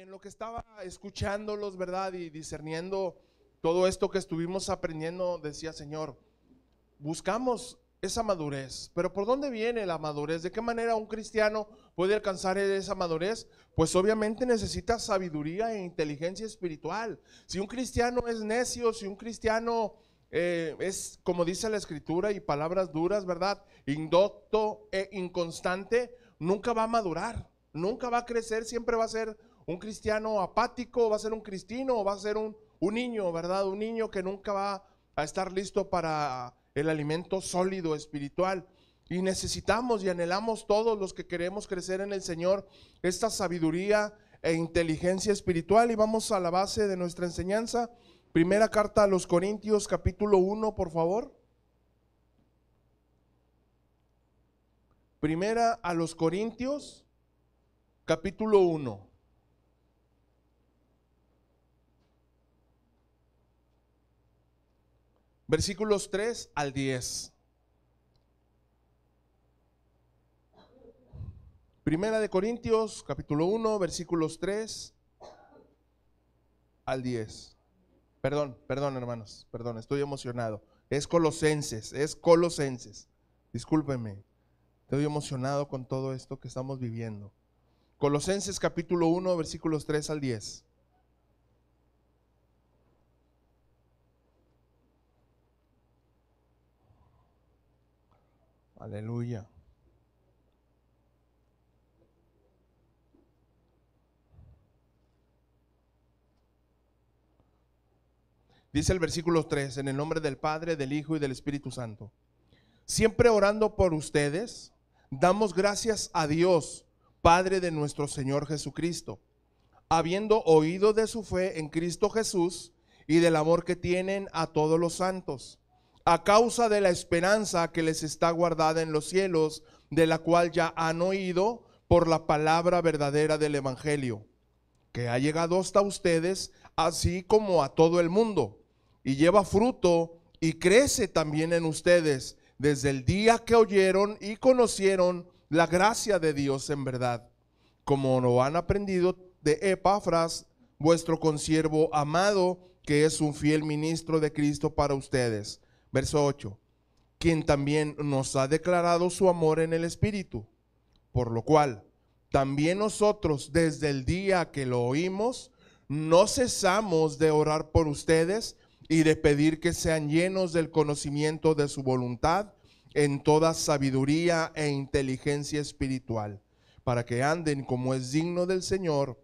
en lo que estaba escuchándolos, ¿verdad? Y discerniendo todo esto que estuvimos aprendiendo, decía, Señor, buscamos esa madurez, pero ¿por dónde viene la madurez? ¿De qué manera un cristiano puede alcanzar esa madurez? Pues obviamente necesita sabiduría e inteligencia espiritual. Si un cristiano es necio, si un cristiano es, como dice la escritura y palabras duras, ¿verdad? Indocto e inconstante, nunca va a madurar, nunca va a crecer, siempre va a ser un cristiano apático, va a ser un cristino, o va a ser un niño, ¿verdad? Un niño que nunca va a estar listo para el alimento sólido espiritual. Y necesitamos y anhelamos todos los que queremos crecer en el Señor esta sabiduría e inteligencia espiritual. Y vamos a la base de nuestra enseñanza. Primera carta a los Corintios, capítulo 1, por favor. Primera a los Corintios, capítulo 1. Versículos 3 al 10. Primera de Corintios, capítulo 1, versículos 3 al 10. Perdón, hermanos, perdón, estoy emocionado. Es Colosenses. Discúlpenme, estoy emocionado con todo esto que estamos viviendo. Colosenses capítulo 1, versículos 3 al 10. Aleluya. Dice el versículo 3, en el nombre del Padre, del Hijo y del Espíritu Santo. Siempre orando por ustedes, damos gracias a Dios, Padre de nuestro Señor Jesucristo, habiendo oído de su fe en Cristo Jesús y del amor que tienen a todos los santos, a causa de la esperanza que les está guardada en los cielos, de la cual ya han oído por la palabra verdadera del Evangelio, que ha llegado hasta ustedes, así como a todo el mundo, y lleva fruto y crece también en ustedes, desde el día que oyeron y conocieron la gracia de Dios en verdad, como lo han aprendido de Epafras, vuestro consiervo amado, que es un fiel ministro de Cristo para ustedes. Verso 8, quien también nos ha declarado su amor en el Espíritu, por lo cual también nosotros desde el día que lo oímos, no cesamos de orar por ustedes y de pedir que sean llenos del conocimiento de su voluntad en toda sabiduría e inteligencia espiritual, para que anden como es digno del Señor,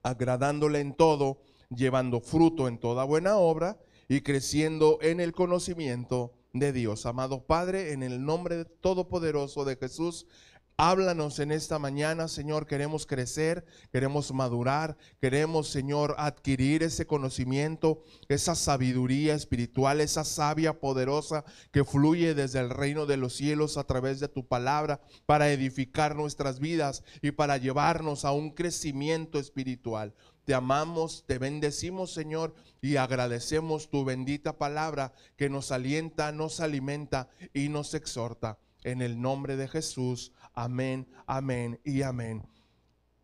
agradándole en todo, llevando fruto en toda buena obra y creciendo en el conocimiento de Dios. Amado Padre, en el nombre todopoderoso de Jesús, háblanos en esta mañana, Señor. Queremos crecer, queremos madurar, queremos, Señor, adquirir ese conocimiento, esa sabiduría espiritual, esa savia poderosa que fluye desde el reino de los cielos a través de tu palabra para edificar nuestras vidas y para llevarnos a un crecimiento espiritual. Te amamos, te bendecimos, Señor, y agradecemos tu bendita palabra que nos alienta, nos alimenta y nos exhorta. En el nombre de Jesús, amén, amén y amén.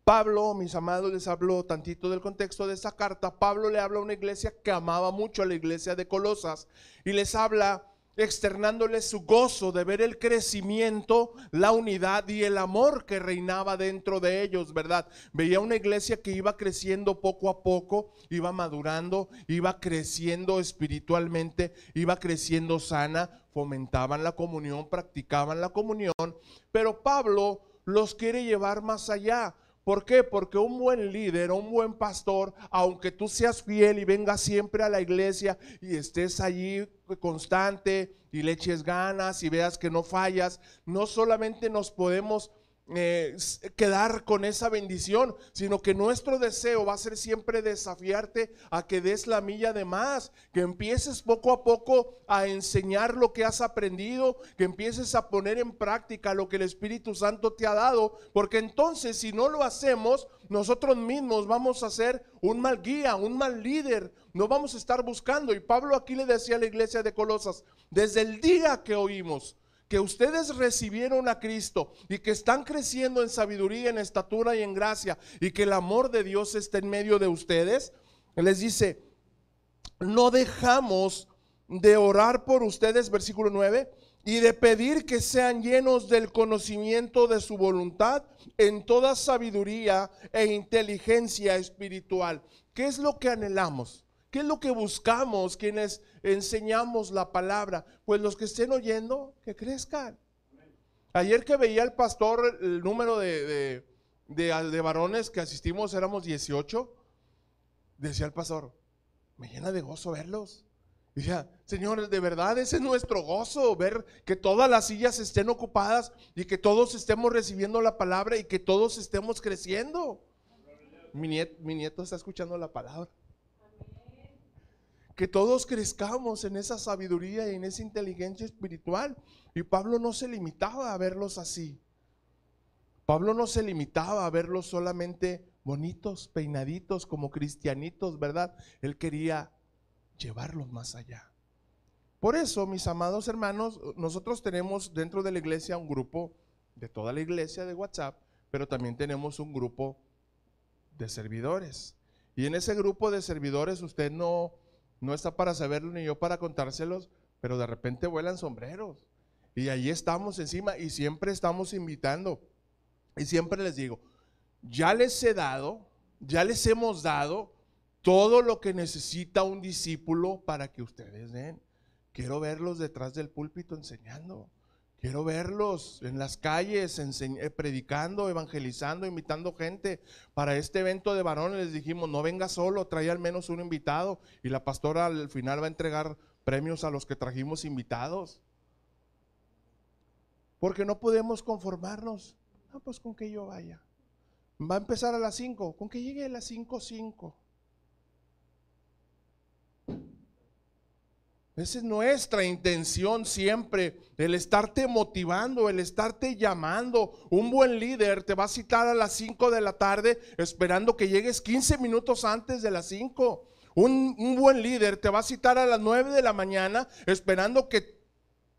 Pablo, mis amados, les hablo tantito del contexto de esta carta. Pablo le habla a una iglesia que amaba mucho a la iglesia de Colosas y les habla externándoles su gozo de ver el crecimiento, la unidad y el amor que reinaba dentro de ellos, ¿verdad? Veía una iglesia que iba creciendo poco a poco, iba madurando, iba creciendo espiritualmente, iba creciendo sana, fomentaban la comunión, practicaban la comunión, pero Pablo los quiere llevar más allá. ¿Por qué? Porque un buen líder, un buen pastor, aunque tú seas fiel y vengas siempre a la iglesia y estés allí constante y le eches ganas y veas que no fallas, no solamente nos podemos quedar con esa bendición, sino que nuestro deseo va a ser siempre desafiarte a que des la milla de más, que empieces poco a poco a enseñar lo que has aprendido, que empieces a poner en práctica lo que el Espíritu Santo te ha dado, porque entonces si no lo hacemos, nosotros mismos vamos a ser un mal guía, un mal líder, no vamos a estar buscando. Y Pablo aquí le decía a la iglesia de Colosas, desde el día que oímos que ustedes recibieron a Cristo y que están creciendo en sabiduría, en estatura y en gracia, y que el amor de Dios está en medio de ustedes, les dice, no dejamos de orar por ustedes, versículo 9, y de pedir que sean llenos del conocimiento de su voluntad en toda sabiduría e inteligencia espiritual. ¿Qué es lo que anhelamos? ¿Qué es lo que buscamos quienes enseñamos la palabra? Pues los que estén oyendo, que crezcan. Ayer que veía el pastor, el número de varones que asistimos éramos 18, decía el pastor, me llena de gozo verlos. Y decía, Señor, de verdad ese es nuestro gozo, ver que todas las sillas estén ocupadas y que todos estemos recibiendo la palabra y que todos estemos creciendo. Mi nieto está escuchando la palabra. Que todos crezcamos en esa sabiduría y en esa inteligencia espiritual. Y Pablo no se limitaba a verlos así. Pablo no se limitaba a verlos solamente bonitos, peinaditos, como cristianitos, ¿verdad? Él quería llevarlos más allá. Por eso, mis amados hermanos, nosotros tenemos dentro de la iglesia un grupo de toda la iglesia de WhatsApp, pero también tenemos un grupo de servidores. Y en ese grupo de servidores usted no está para saberlo ni yo para contárselos, pero de repente vuelan sombreros. Y ahí estamos encima y siempre estamos invitando. Y siempre les digo, ya les hemos dado todo lo que necesita un discípulo para que ustedes den. Quiero verlos detrás del púlpito enseñando. Quiero verlos en las calles predicando, evangelizando, invitando gente. Para este evento de varones les dijimos, no venga solo, trae al menos un invitado. Y la pastora al final va a entregar premios a los que trajimos invitados. Porque no podemos conformarnos. No, pues con que yo vaya. Va a empezar a las 5, con que llegue a las 5:05. Esa es nuestra intención siempre, el estarte motivando, el estarte llamando. Un buen líder te va a citar a las 5 de la tarde esperando que llegues 15 minutos antes de las 5. Un buen líder te va a citar a las 9 de la mañana esperando que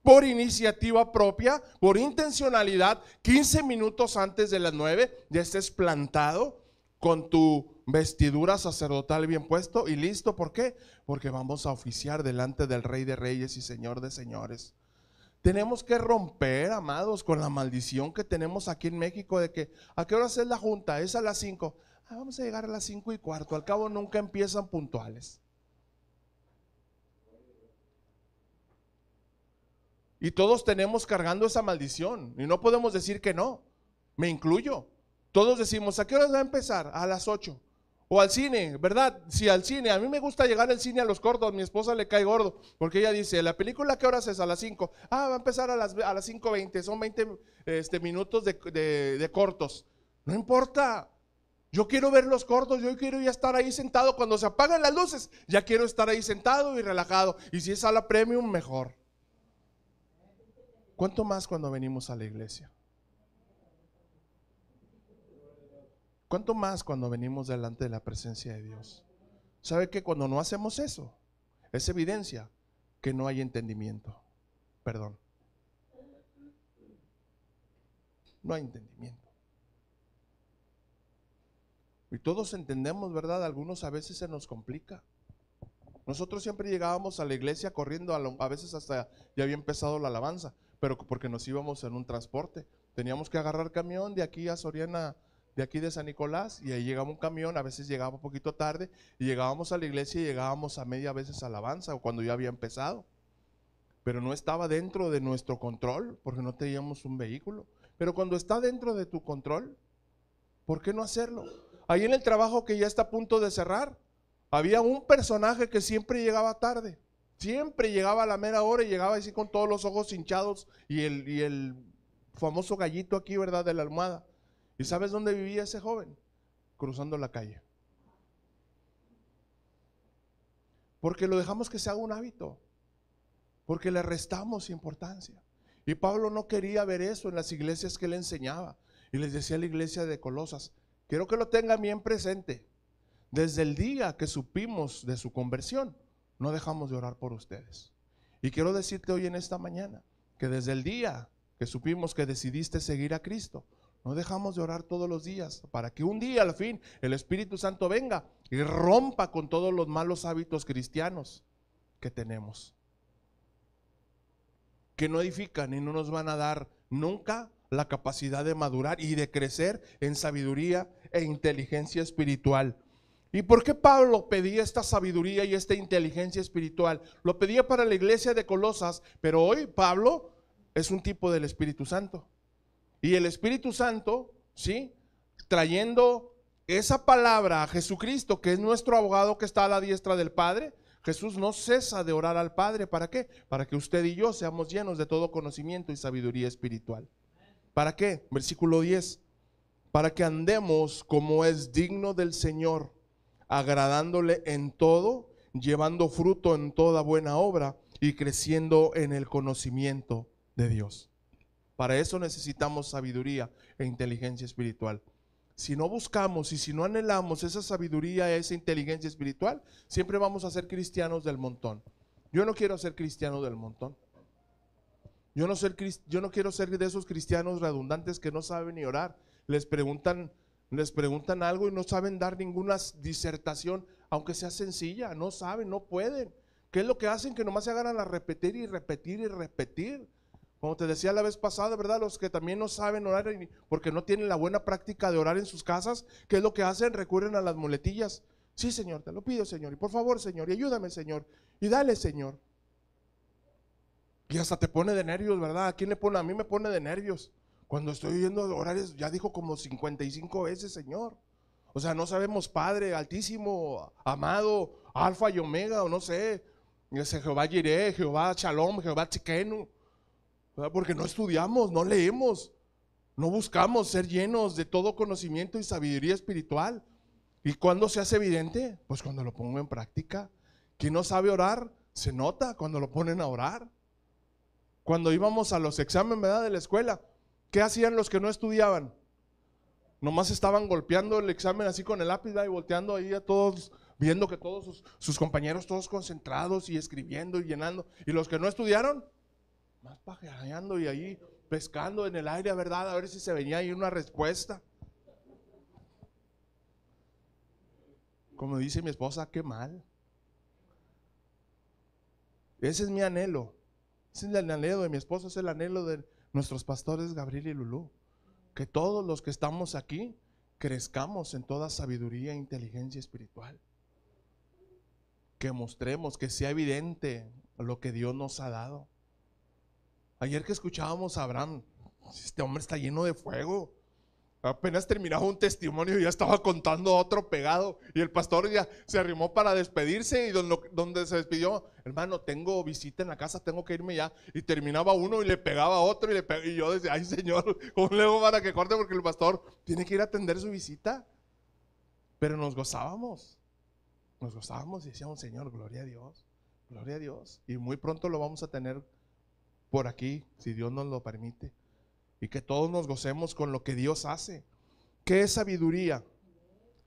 por iniciativa propia, por intencionalidad, 15 minutos antes de las 9 ya estés plantado con tu vestidura sacerdotal bien puesto y listo. ¿Por qué? Porque vamos a oficiar delante del Rey de Reyes y Señor de Señores. Tenemos que romper, amados, con la maldición que tenemos aquí en México de que, ¿a qué hora es la junta? Es a las 5. Vamos a llegar a las 5:15, al cabo nunca empiezan puntuales. Y todos tenemos cargando esa maldición y no podemos decir que no, me incluyo. Todos decimos, ¿a qué hora va a empezar? A las 8. O al cine, ¿verdad? Si al cine, a mí me gusta llegar al cine a los cortos, mi esposa le cae gordo, porque ella dice, ¿la película a qué horas es? A las 5. Va a empezar a las 5:20, son 20 minutos de cortos. No importa, yo quiero ver los cortos, yo quiero ya estar ahí sentado, cuando se apagan las luces, ya quiero estar ahí sentado y relajado, y si es sala premium, mejor. ¿Cuánto más cuando venimos a la iglesia? ¿Cuánto más cuando venimos delante de la presencia de Dios? ¿Sabe que cuando no hacemos eso, es evidencia que no hay entendimiento? Perdón. No hay entendimiento. Y todos entendemos, ¿verdad? Algunos a veces se nos complica. Nosotros siempre llegábamos a la iglesia corriendo, a veces hasta ya había empezado la alabanza, pero porque nos íbamos en un transporte. Teníamos que agarrar camión de aquí a Soriana, de aquí de San Nicolás, y ahí llegaba un camión, a veces llegaba un poquito tarde, y llegábamos a la iglesia y llegábamos a media veces alabanza, o cuando ya había empezado. Pero no estaba dentro de nuestro control, porque no teníamos un vehículo. Pero cuando está dentro de tu control, ¿por qué no hacerlo? Ahí en el trabajo que ya está a punto de cerrar, había un personaje que siempre llegaba tarde, siempre llegaba a la mera hora y llegaba así con todos los ojos hinchados y el famoso gallito aquí, ¿verdad? De la almohada. ¿Y sabes dónde vivía ese joven? Cruzando la calle. Porque lo dejamos que se haga un hábito, porque le restamos importancia. Y Pablo no quería ver eso en las iglesias que él enseñaba. Y les decía a la iglesia de Colosas, quiero que lo tengan bien presente. Desde el día que supimos de su conversión, no dejamos de orar por ustedes. Y quiero decirte hoy en esta mañana que desde el día que supimos que decidiste seguir a Cristo, no dejamos de orar todos los días para que un día al fin el Espíritu Santo venga y rompa con todos los malos hábitos cristianos que tenemos, que no edifican y no nos van a dar nunca la capacidad de madurar y de crecer en sabiduría e inteligencia espiritual. ¿Y por qué Pablo pedía esta sabiduría y esta inteligencia espiritual? Lo pedía para la iglesia de Colosas, pero hoy Pablo es un tipo del Espíritu Santo. Y el Espíritu Santo, ¿sí?, trayendo esa palabra a Jesucristo, que es nuestro abogado que está a la diestra del Padre. Jesús no cesa de orar al Padre. ¿Para qué? Para que usted y yo seamos llenos de todo conocimiento y sabiduría espiritual. ¿Para qué? Versículo 10. Para que andemos como es digno del Señor, agradándole en todo, llevando fruto en toda buena obra y creciendo en el conocimiento de Dios. Para eso necesitamos sabiduría e inteligencia espiritual. Si no buscamos y si no anhelamos esa sabiduría, esa inteligencia espiritual, siempre vamos a ser cristianos del montón. Yo no quiero ser cristiano del montón. Yo no quiero ser de esos cristianos redundantes que no saben ni orar. Les preguntan algo y no saben dar ninguna disertación, aunque sea sencilla. No saben, no pueden. ¿Qué es lo que hacen? Que nomás se agarran a repetir y repetir y repetir. Como te decía la vez pasada, ¿verdad? Los que también no saben orar porque no tienen la buena práctica de orar en sus casas, ¿qué es lo que hacen? Recurren a las muletillas. Sí, Señor, te lo pido, Señor, y por favor, Señor, y ayúdame, Señor, y dale, Señor. Y hasta te pone de nervios, ¿verdad? ¿A quién le pone? A mí me pone de nervios. Cuando estoy oyendo orar, ya dijo como 55 veces, Señor. O sea, no sabemos, Padre Altísimo, amado, Alfa y Omega, o no sé, Jehová Jireh, Jehová Shalom, Jehová Tzidkenu. Porque no estudiamos, no leemos, no buscamos ser llenos de todo conocimiento y sabiduría espiritual. ¿Y cuándo se hace evidente? Pues cuando lo pongo en práctica. Quien no sabe orar, se nota cuando lo ponen a orar. Cuando íbamos a los exámenes, ¿verdad?, de la escuela, ¿qué hacían los que no estudiaban? Nomás estaban golpeando el examen así con el lápiz, ¿verdad?, y volteando ahí a todos, viendo que todos sus compañeros todos concentrados y escribiendo y llenando. Y los que no estudiaron, más pajareando y ahí pescando en el aire, ¿verdad?, a ver si se venía ahí una respuesta. Como dice mi esposa, qué mal. Ese es mi anhelo. Ese es el anhelo de mi esposa, es el anhelo de nuestros pastores Gabriel y Lulú. Que todos los que estamos aquí crezcamos en toda sabiduría e inteligencia espiritual. Que mostremos, que sea evidente lo que Dios nos ha dado. Ayer que escuchábamos a Abraham, este hombre está lleno de fuego. Apenas terminaba un testimonio y ya estaba contando otro pegado. Y el pastor ya se arrimó para despedirse. Y donde se despidió, hermano, tengo visita en la casa, tengo que irme ya. Y terminaba uno y le pegaba a otro. Y yo decía, ay, Señor, ¿cómo le hago para que corte? Porque el pastor tiene que ir a atender su visita. Pero nos gozábamos y decíamos, Señor, gloria a Dios, gloria a Dios. Y muy pronto lo vamos a tener por aquí, si Dios nos lo permite. Y que todos nos gocemos con lo que Dios hace. ¿Qué es sabiduría?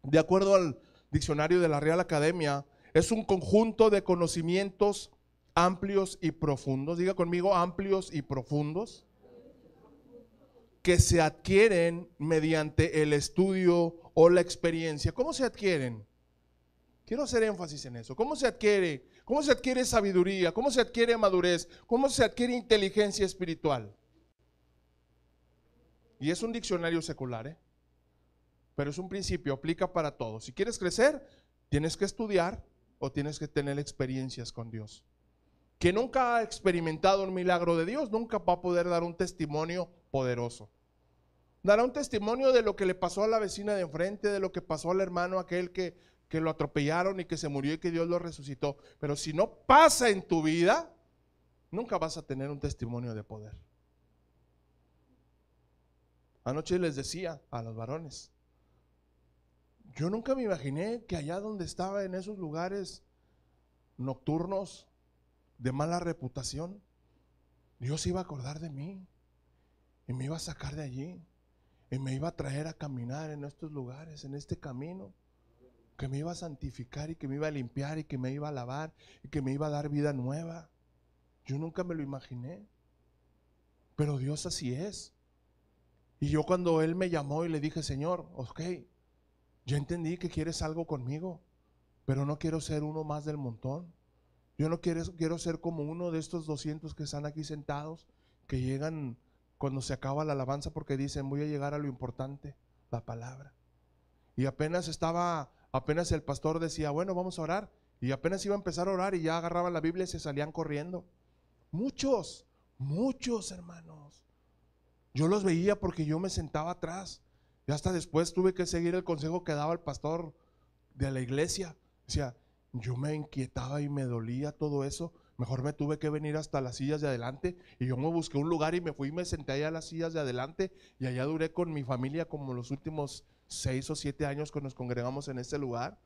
De acuerdo al diccionario de la Real Academia, es un conjunto de conocimientos amplios y profundos. Diga conmigo, amplios y profundos, que se adquieren mediante el estudio o la experiencia. ¿Cómo se adquieren? Quiero hacer énfasis en eso. ¿Cómo se adquiere? ¿Cómo se adquiere sabiduría? ¿Cómo se adquiere madurez? ¿Cómo se adquiere inteligencia espiritual? Y es un diccionario secular, pero es un principio, aplica para todo. Si quieres crecer, tienes que estudiar o tienes que tener experiencias con Dios. Quien nunca ha experimentado un milagro de Dios, nunca va a poder dar un testimonio poderoso. Dará un testimonio de lo que le pasó a la vecina de enfrente, de lo que pasó al hermano aquel que lo atropellaron y que se murió y que Dios lo resucitó. Pero si no pasa en tu vida, nunca vas a tener un testimonio de poder. Anoche les decía a los varones, yo nunca me imaginé que allá donde estaba en esos lugares nocturnos de mala reputación, Dios iba a acordar de mí y me iba a sacar de allí y me iba a traer a caminar en estos lugares, en este camino, que me iba a santificar y que me iba a limpiar y que me iba a lavar y que me iba a dar vida nueva. Yo nunca me lo imaginé. pero Dios así es. Y yo cuando Él me llamó y le dije, Señor, ok, yo entendí que quieres algo conmigo, pero no quiero ser uno más del montón. Yo no quiero ser como uno de estos 200 que están aquí sentados, que llegan cuando se acaba la alabanza porque dicen, voy a llegar a lo importante, la palabra. Y apenas el pastor decía, bueno, vamos a orar. Y apenas iba a empezar a orar y ya agarraban la Biblia y se salían corriendo. Muchos hermanos. Yo los veía porque yo me sentaba atrás. Y hasta después tuve que seguir el consejo que daba el pastor de la iglesia. Decía, yo me inquietaba y me dolía todo eso. Mejor me tuve que venir hasta las sillas de adelante. Y yo me busqué un lugar y me fui y me senté allá a las sillas de adelante. Y allá duré con mi familia como los últimos 6 o 7 años que nos congregamos en ese lugar.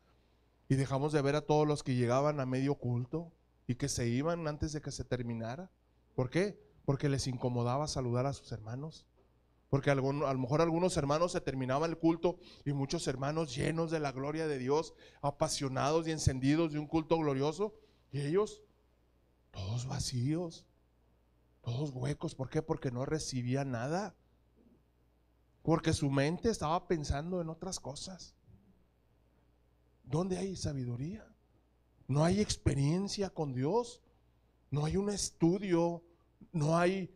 Y dejamos de ver a todos los que llegaban a medio culto y que se iban antes de que se terminara. ¿Por qué? Porque les incomodaba saludar a sus hermanos. Porque a lo mejor algunos hermanos se terminaban el culto y muchos hermanos llenos de la gloria de Dios, apasionados y encendidos de un culto glorioso, y ellos todos vacíos, todos huecos. ¿Por qué? Porque no recibían nada, porque su mente estaba pensando en otras cosas. ¿Dónde hay sabiduría? No hay experiencia con Dios, no hay un estudio, no hay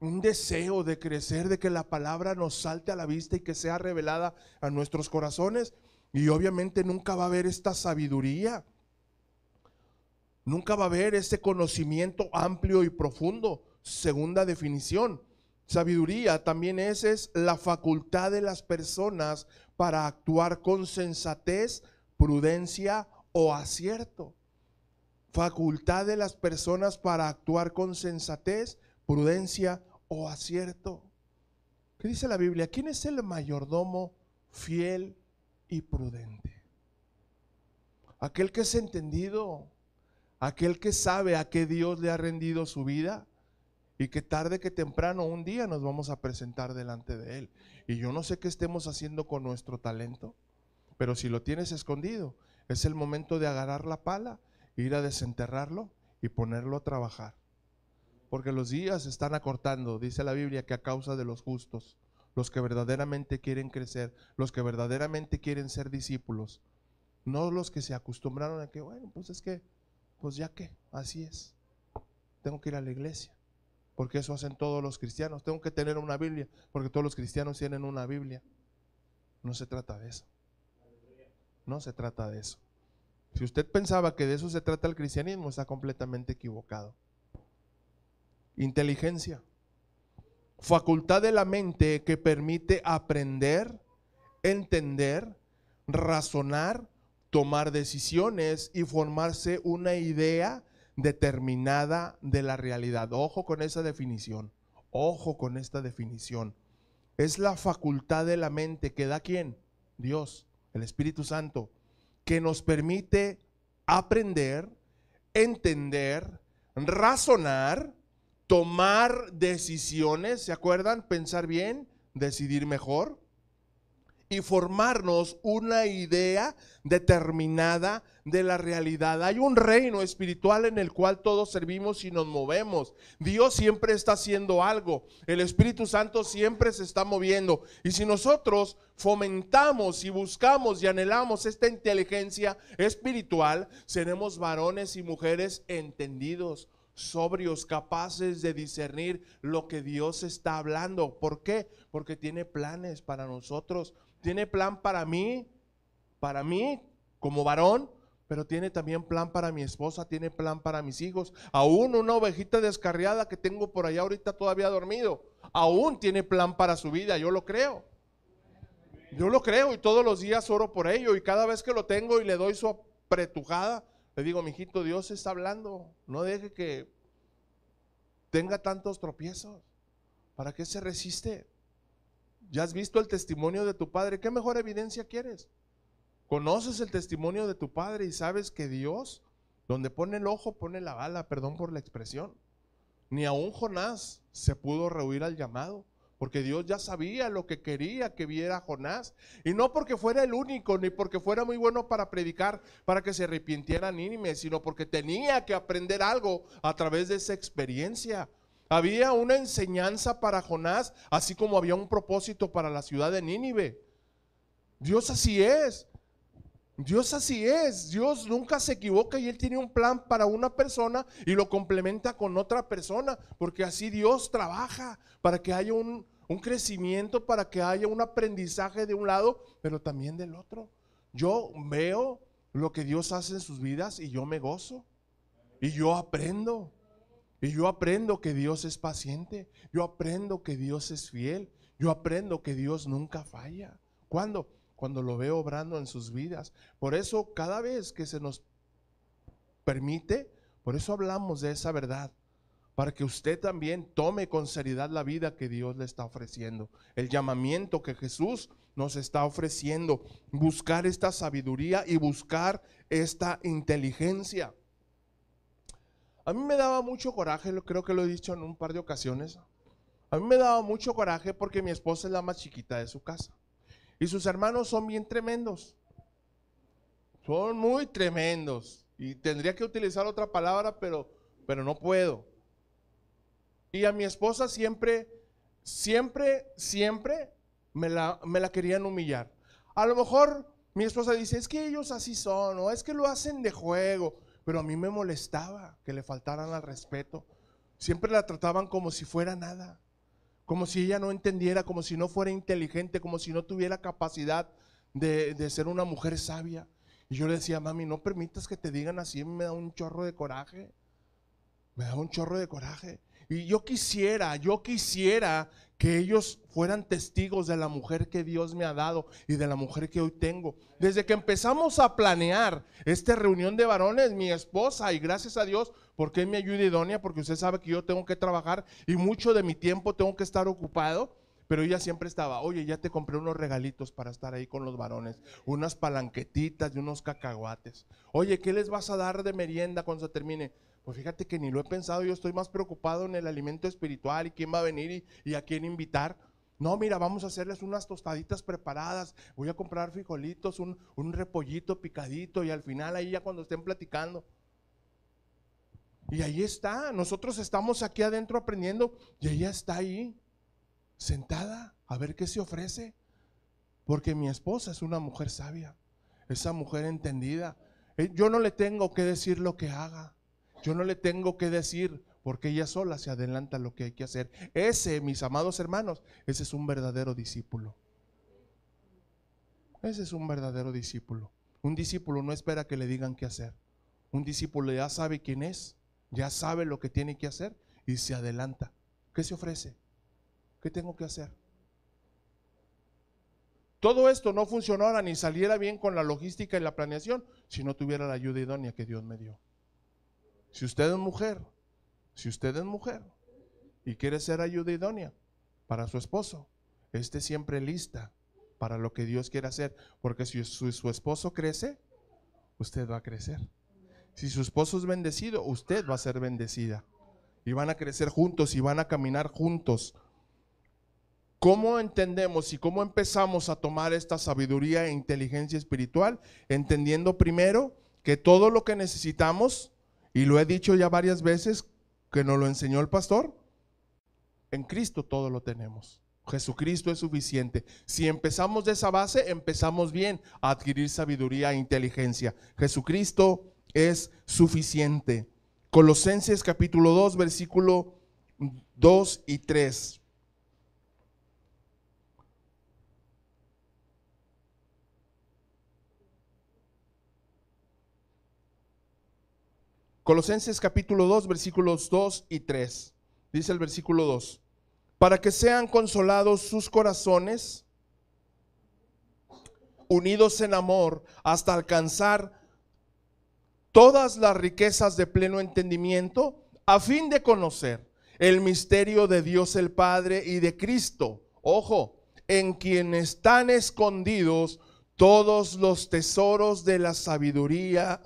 un deseo de crecer, de que la palabra nos salte a la vista y que sea revelada a nuestros corazones. Y obviamente nunca va a haber esta sabiduría, nunca va a haber este conocimiento amplio y profundo. Segunda definición, sabiduría también es la facultad de las personas para actuar con sensatez, prudencia o acierto. Facultad de las personas para actuar con sensatez, prudencia o acierto. ¿Qué dice la Biblia? ¿Quién es el mayordomo fiel y prudente? Aquel que es entendido, aquel que sabe a qué Dios le ha rendido su vida y que tarde que temprano un día nos vamos a presentar delante de Él. Y yo no sé qué estemos haciendo con nuestro talento, pero si lo tienes escondido, es el momento de agarrar la pala, ir a desenterrarlo y ponerlo a trabajar. Porque los días se están acortando, dice la Biblia, que a causa de los justos, los que verdaderamente quieren crecer, los que verdaderamente quieren ser discípulos, no los que se acostumbraron a que, bueno, pues es que, pues ya que, así es, tengo que ir a la iglesia, porque eso hacen todos los cristianos, tengo que tener una Biblia, porque todos los cristianos tienen una Biblia. No se trata de eso, no se trata de eso. Si usted pensaba que de eso se trata el cristianismo, está completamente equivocado. Inteligencia, facultad de la mente que permite aprender, entender, razonar, tomar decisiones y formarse una idea determinada de la realidad. Ojo con esa definición, ojo con esta definición. Es la facultad de la mente que da ¿quién? Dios, el Espíritu Santo, que nos permite aprender, entender, razonar, tomar decisiones, ¿se acuerdan? Pensar bien, decidir mejor y formarnos una idea determinada de la realidad. Hay un reino espiritual en el cual todos servimos y nos movemos. Dios siempre está haciendo algo, el Espíritu Santo siempre se está moviendo, y si nosotros fomentamos y buscamos y anhelamos esta inteligencia espiritual, seremos varones y mujeres entendidos, sobrios, capaces de discernir lo que Dios está hablando. ¿Por qué? Porque tiene planes para nosotros. Tiene plan para mí como varón, pero tiene también plan para mi esposa, tiene plan para mis hijos. Aún una ovejita descarriada que tengo por allá ahorita todavía dormido, aún tiene plan para su vida. Yo lo creo. Yo lo creo y todos los días oro por ello, y cada vez que lo tengo y le doy su apretujada, le digo, mijito, Dios está hablando, no deje que tenga tantos tropiezos. ¿Para qué se resiste? ¿Ya has visto el testimonio de tu padre? ¿Qué mejor evidencia quieres? Conoces el testimonio de tu padre y sabes que Dios, donde pone el ojo, pone la bala, perdón por la expresión. Ni aún Jonás se pudo rehuir al llamado, porque Dios ya sabía lo que quería que viera Jonás, y no porque fuera el único, ni porque fuera muy bueno para predicar, para que se arrepintiera Nínive, sino porque tenía que aprender algo a través de esa experiencia. Había una enseñanza para Jonás, así como había un propósito para la ciudad de Nínive. Dios así es. Dios así es. Dios nunca se equivoca y Él tiene un plan para una persona y lo complementa con otra persona, porque así Dios trabaja para que haya un crecimiento, para que haya un aprendizaje de un lado, pero también del otro. Yo veo lo que Dios hace en sus vidas y yo me gozo y yo aprendo. Y yo aprendo que Dios es paciente, yo aprendo que Dios es fiel, yo aprendo que Dios nunca falla. ¿Cuándo? Cuando lo veo obrando en sus vidas. Por eso cada vez que se nos permite, por eso hablamos de esa verdad, para que usted también tome con seriedad la vida que Dios le está ofreciendo, el llamamiento que Jesús nos está ofreciendo, buscar esta sabiduría y buscar esta inteligencia. A mí me daba mucho coraje, creo que lo he dicho en un par de ocasiones. A mí me daba mucho coraje porque mi esposa es la más chiquita de su casa y sus hermanos son bien tremendos, son muy tremendos, y tendría que utilizar otra palabra, pero no puedo. Y a mi esposa siempre me la querían humillar. A lo mejor mi esposa dice, es que ellos así son, o es que lo hacen de juego. Pero a mí me molestaba que le faltaran al respeto. Siempre la trataban como si fuera nada, como si ella no entendiera, como si no fuera inteligente, como si no tuviera capacidad de ser una mujer sabia. Y yo le decía, mami, no permitas que te digan así. Me da un chorro de coraje. Me da un chorro de coraje. Y yo quisiera que ellos fueran testigos de la mujer que Dios me ha dado y de la mujer que hoy tengo. Desde que empezamos a planear esta reunión de varones, mi esposa, y gracias a Dios, porque es mi ayuda idónea, porque usted sabe que yo tengo que trabajar y mucho de mi tiempo tengo que estar ocupado, pero ella siempre estaba, oye, ya te compré unos regalitos para estar ahí con los varones, unas palanquetitas y unos cacahuates. Oye, ¿qué les vas a dar de merienda cuando se termine? Pues fíjate que ni lo he pensado, yo estoy más preocupado en el alimento espiritual y quién va a venir y a quién invitar. No, mira, vamos a hacerles unas tostaditas preparadas, voy a comprar frijolitos, un repollito picadito, y al final ahí ya cuando estén platicando. Y ahí está, nosotros estamos aquí adentro aprendiendo y ella está ahí, sentada, a ver qué se ofrece. Porque mi esposa es una mujer sabia, esa mujer entendida. Yo no le tengo que decir lo que haga. Yo no le tengo que decir, porque ella sola se adelanta lo que hay que hacer. Ese, mis amados hermanos, ese es un verdadero discípulo. Ese es un verdadero discípulo. Un discípulo no espera que le digan qué hacer. Un discípulo ya sabe quién es, ya sabe lo que tiene que hacer y se adelanta. ¿Qué se ofrece? ¿Qué tengo que hacer? Todo esto no funcionara ni saliera bien con la logística y la planeación si no tuviera la ayuda idónea que Dios me dio. Si usted es mujer y quiere ser ayuda idónea para su esposo, esté siempre lista para lo que Dios quiere hacer, porque si su esposo crece, usted va a crecer. Si su esposo es bendecido, usted va a ser bendecida, y van a crecer juntos y van a caminar juntos. ¿Cómo entendemos y cómo empezamos a tomar esta sabiduría e inteligencia espiritual? Entendiendo primero que todo lo que necesitamos, y lo he dicho ya varias veces, que nos lo enseñó el pastor, en Cristo todo lo tenemos. Jesucristo es suficiente. Si empezamos de esa base, empezamos bien a adquirir sabiduría e inteligencia. Jesucristo es suficiente. Colosenses capítulo 2, versículo 2 y 3. Colosenses capítulo 2, versículos 2 y 3. Dice el versículo 2: para que sean consolados sus corazones, unidos en amor, hasta alcanzar todas las riquezas de pleno entendimiento, a fin de conocer el misterio de Dios el Padre y de Cristo, ojo, en quien están escondidos todos los tesoros de la sabiduría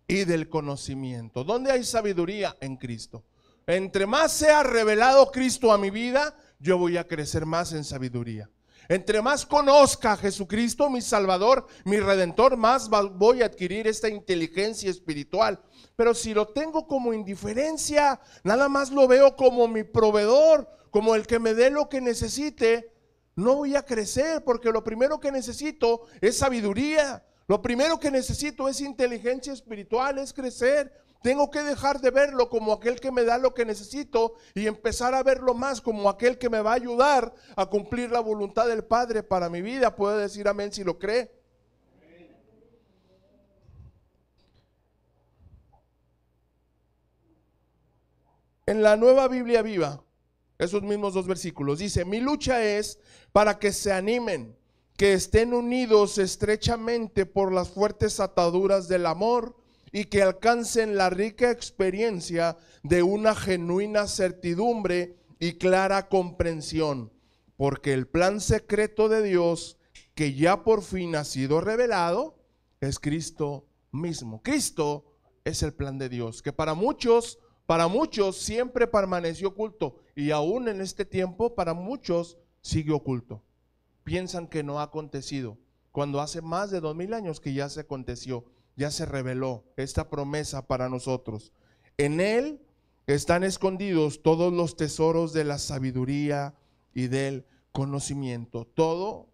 y del conocimiento. ¿Dónde hay sabiduría? En Cristo. Entre más sea revelado Cristo a mi vida, yo voy a crecer más en sabiduría. Entre más conozca a Jesucristo, mi Salvador, mi Redentor, más voy a adquirir esta inteligencia espiritual. Pero si lo tengo como indiferencia, nada más lo veo como mi proveedor, como el que me dé lo que necesite, no voy a crecer, porque lo primero que necesito es sabiduría. Lo primero que necesito es inteligencia espiritual, es crecer. Tengo que dejar de verlo como aquel que me da lo que necesito y empezar a verlo más como aquel que me va a ayudar a cumplir la voluntad del Padre para mi vida. Puede decir amén si lo cree. En la Nueva Biblia Viva, esos mismos dos versículos, dice: mi lucha es para que se animen, que estén unidos estrechamente por las fuertes ataduras del amor y que alcancen la rica experiencia de una genuina certidumbre y clara comprensión, porque el plan secreto de Dios que ya por fin ha sido revelado es Cristo mismo. Cristo es el plan de Dios, que para muchos siempre permaneció oculto, y aún en este tiempo para muchos sigue oculto. Piensan que no ha acontecido, cuando hace más de 2000 años que ya se aconteció, ya se reveló esta promesa para nosotros. En Él están escondidos todos los tesoros de la sabiduría y del conocimiento. Todo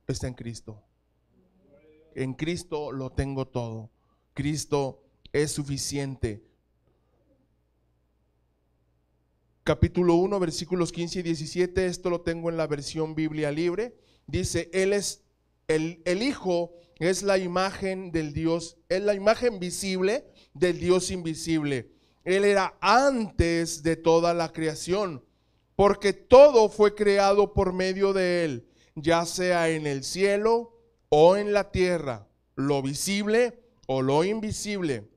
está en Cristo. En Cristo lo tengo todo. Cristo es suficiente. Capítulo 1, versículos 15 y 17, esto lo tengo en la versión Biblia Libre. Dice: Él es el Hijo, es la imagen del Dios, es la imagen visible del Dios invisible. Él era antes de toda la creación, porque todo fue creado por medio de Él, ya sea en el cielo o en la tierra, lo visible o lo invisible,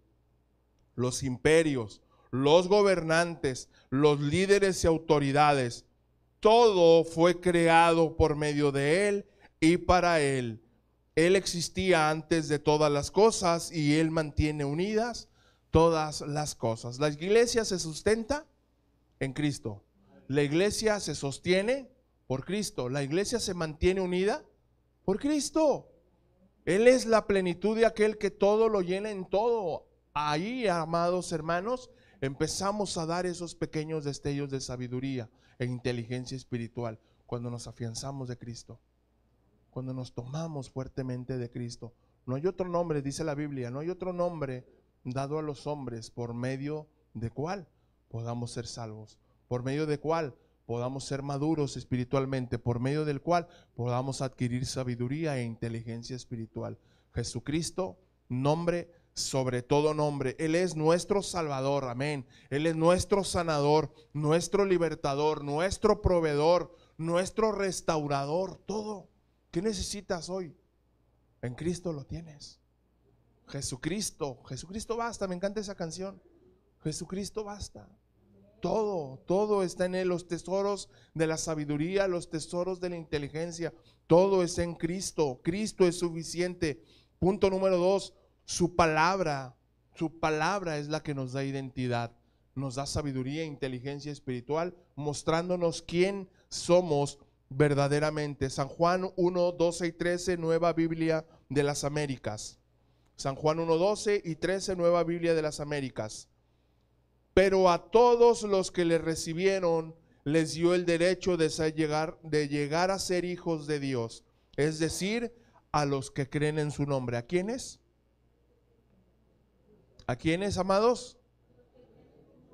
los imperios, los gobernantes, los líderes y autoridades. Todo fue creado por medio de Él y para Él. Él existía antes de todas las cosas y Él mantiene unidas todas las cosas. La iglesia se sustenta en Cristo. La iglesia se sostiene por Cristo. La iglesia se mantiene unida por Cristo. Él es la plenitud de aquel que todo lo llena en todo. Ahí, amados hermanos, empezamos a dar esos pequeños destellos de sabiduría e inteligencia espiritual cuando nos afianzamos de Cristo, cuando nos tomamos fuertemente de Cristo. No hay otro nombre, dice la Biblia, no hay otro nombre dado a los hombres por medio de cual podamos ser salvos, por medio de cual podamos ser maduros espiritualmente, por medio del cual podamos adquirir sabiduría e inteligencia espiritual. Jesucristo, nombre sobre todo nombre. Él es nuestro Salvador, amén. Él es nuestro sanador, nuestro libertador, nuestro proveedor, nuestro restaurador, todo. ¿Qué necesitas hoy? En Cristo lo tienes. Jesucristo basta, me encanta esa canción. Jesucristo basta. Todo está en Él, los tesoros de la sabiduría, los tesoros de la inteligencia, todo está en Cristo. Cristo es suficiente. Punto número 2, su palabra es la que nos da identidad, nos da sabiduría e inteligencia espiritual, mostrándonos quién somos verdaderamente. San Juan 1, 12 y 13, Nueva Biblia de las Américas. San Juan 1, 12 y 13, Nueva Biblia de las Américas. Pero a todos los que le recibieron les dio el derecho de llegar a ser hijos de Dios, es decir, a los que creen en su nombre. ¿A quiénes? ¿A quiénes, amados?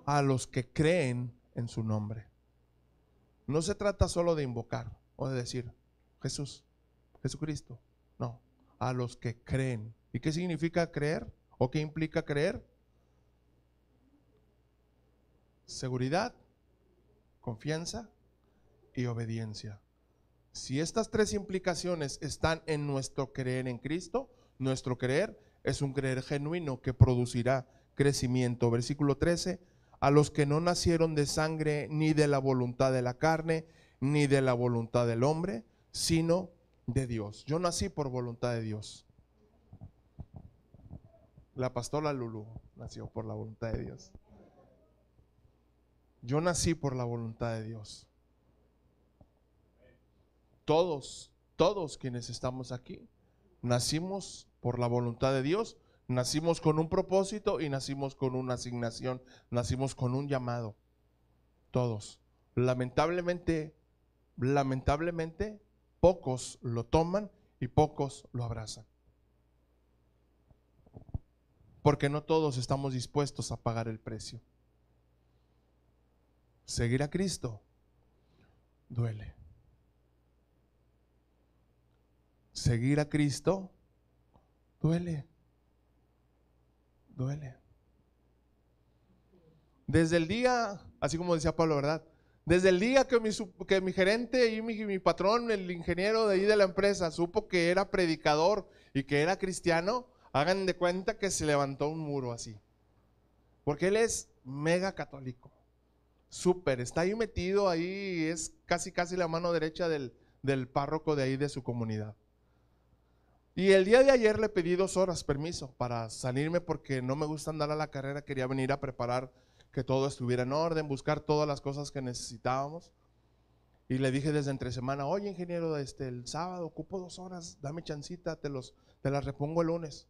A los que creen en su nombre. No se trata solo de invocar o de decir Jesús, Jesucristo. No, a los que creen. ¿Y qué significa creer? ¿O qué implica creer? Seguridad, confianza y obediencia. Si estas tres implicaciones están en nuestro creer en Cristo, nuestro creer es un creer genuino que producirá crecimiento. Versículo 13, a los que no nacieron de sangre, ni de la voluntad de la carne, ni de la voluntad del hombre, sino de Dios. Yo nací por voluntad de Dios. La pastora Lulu nació por la voluntad de Dios. Yo nací por la voluntad de Dios. todos quienes estamos aquí, nacimos por la voluntad de Dios, nacimos con un propósito y nacimos con una asignación, nacimos con un llamado. Todos. Lamentablemente, pocos lo toman y pocos lo abrazan. Porque no todos estamos dispuestos a pagar el precio. Seguir a Cristo duele. Seguir a Cristo duele. Duele. Desde el día, así como decía Pablo, ¿verdad? Desde el día que mi gerente y mi patrón, el ingeniero de ahí de la empresa, supo que era predicador y que era cristiano, hagan de cuenta que se levantó un muro así. Porque él es mega católico. Súper, está ahí metido, ahí es casi la mano derecha del párroco de ahí de su comunidad. Y el día de ayer le pedí 2 horas permiso para salirme porque no me gusta andar a la carrera, quería venir a preparar que todo estuviera en orden, buscar todas las cosas que necesitábamos. Y le dije desde entre semana, oye ingeniero, el sábado ocupo 2 horas, dame chancita, te las repongo el lunes.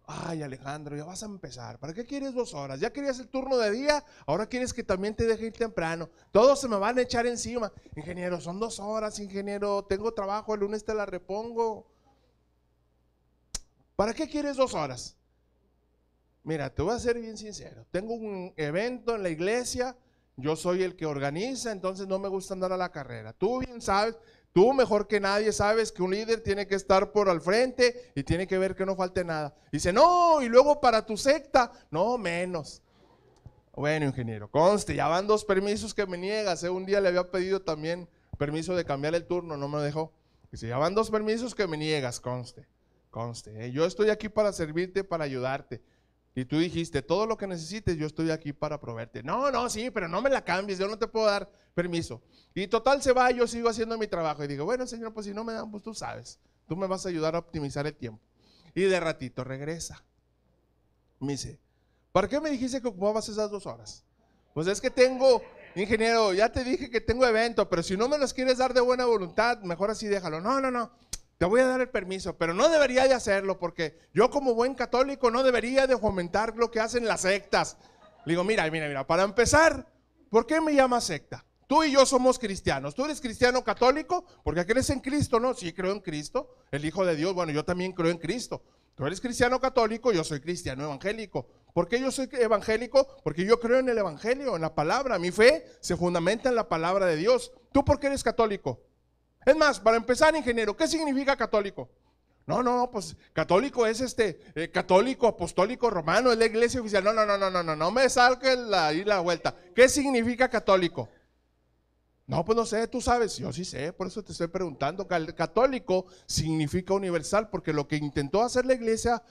Ay Alejandro, ya vas a empezar, ¿para qué quieres 2 horas? Ya querías el turno de día, ahora quieres que también te deje ir temprano, todos se me van a echar encima. Ingeniero, son 2 horas, ingeniero, tengo trabajo, el lunes te la repongo. ¿Para qué quieres 2 horas? Mira, te voy a ser bien sincero, tengo un evento en la iglesia, yo soy el que organiza, entonces no me gusta andar a la carrera. Tú bien sabes, tú mejor que nadie sabes que un líder tiene que estar por al frente y tiene que ver que no falte nada. Dice, no, y luego para tu secta, no, menos. Bueno, ingeniero, conste, ya van 2 permisos que me niegas, un día le había pedido también permiso de cambiar el turno, no me lo dejó. Dice, ya van 2 permisos que me niegas, conste, yo estoy aquí para servirte, para ayudarte. Y tú dijiste, todo lo que necesites, yo estoy aquí para proveerte. No, sí, pero no me la cambies, yo no te puedo dar permiso. Y total se va, yo sigo haciendo mi trabajo. Y digo, bueno, señor, pues si no me dan, pues tú sabes, tú me vas a ayudar a optimizar el tiempo. Y de ratito regresa. Me dice, ¿para qué me dijiste que ocupabas esas 2 horas? Pues es que tengo, ingeniero, ya te dije que tengo evento, pero si no me los quieres dar de buena voluntad, mejor así déjalo. No. Te voy a dar el permiso, pero no debería de hacerlo porque yo como buen católico no debería de fomentar lo que hacen las sectas. Le digo, mira, para empezar, ¿por qué me llamas secta? Tú y yo somos cristianos. ¿Tú eres cristiano católico? Porque crees en Cristo, ¿no? Sí, creo en Cristo, el Hijo de Dios. Bueno, yo también creo en Cristo. Tú eres cristiano católico, yo soy cristiano evangélico. ¿Por qué yo soy evangélico? Porque yo creo en el evangelio, en la palabra. Mi fe se fundamenta en la palabra de Dios. ¿Tú por qué eres católico? Es más, para empezar, ingeniero, ¿qué significa católico? No, pues católico es católico, apostólico, romano, es la iglesia oficial. No me salga la vuelta. ¿Qué significa católico? No, pues no sé, tú sabes. Yo sí sé, por eso te estoy preguntando. Católico significa universal, porque lo que intentó hacer la iglesia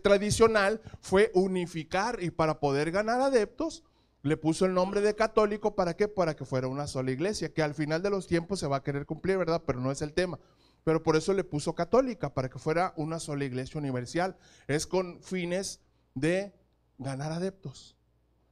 tradicional fue unificar, y para poder ganar adeptos le puso el nombre de católico. ¿Para qué? Para que fuera una sola iglesia, que al final de los tiempos se va a querer cumplir, ¿verdad? Pero no es el tema. Pero por eso le puso católica, para que fuera una sola iglesia universal. Es con fines de ganar adeptos.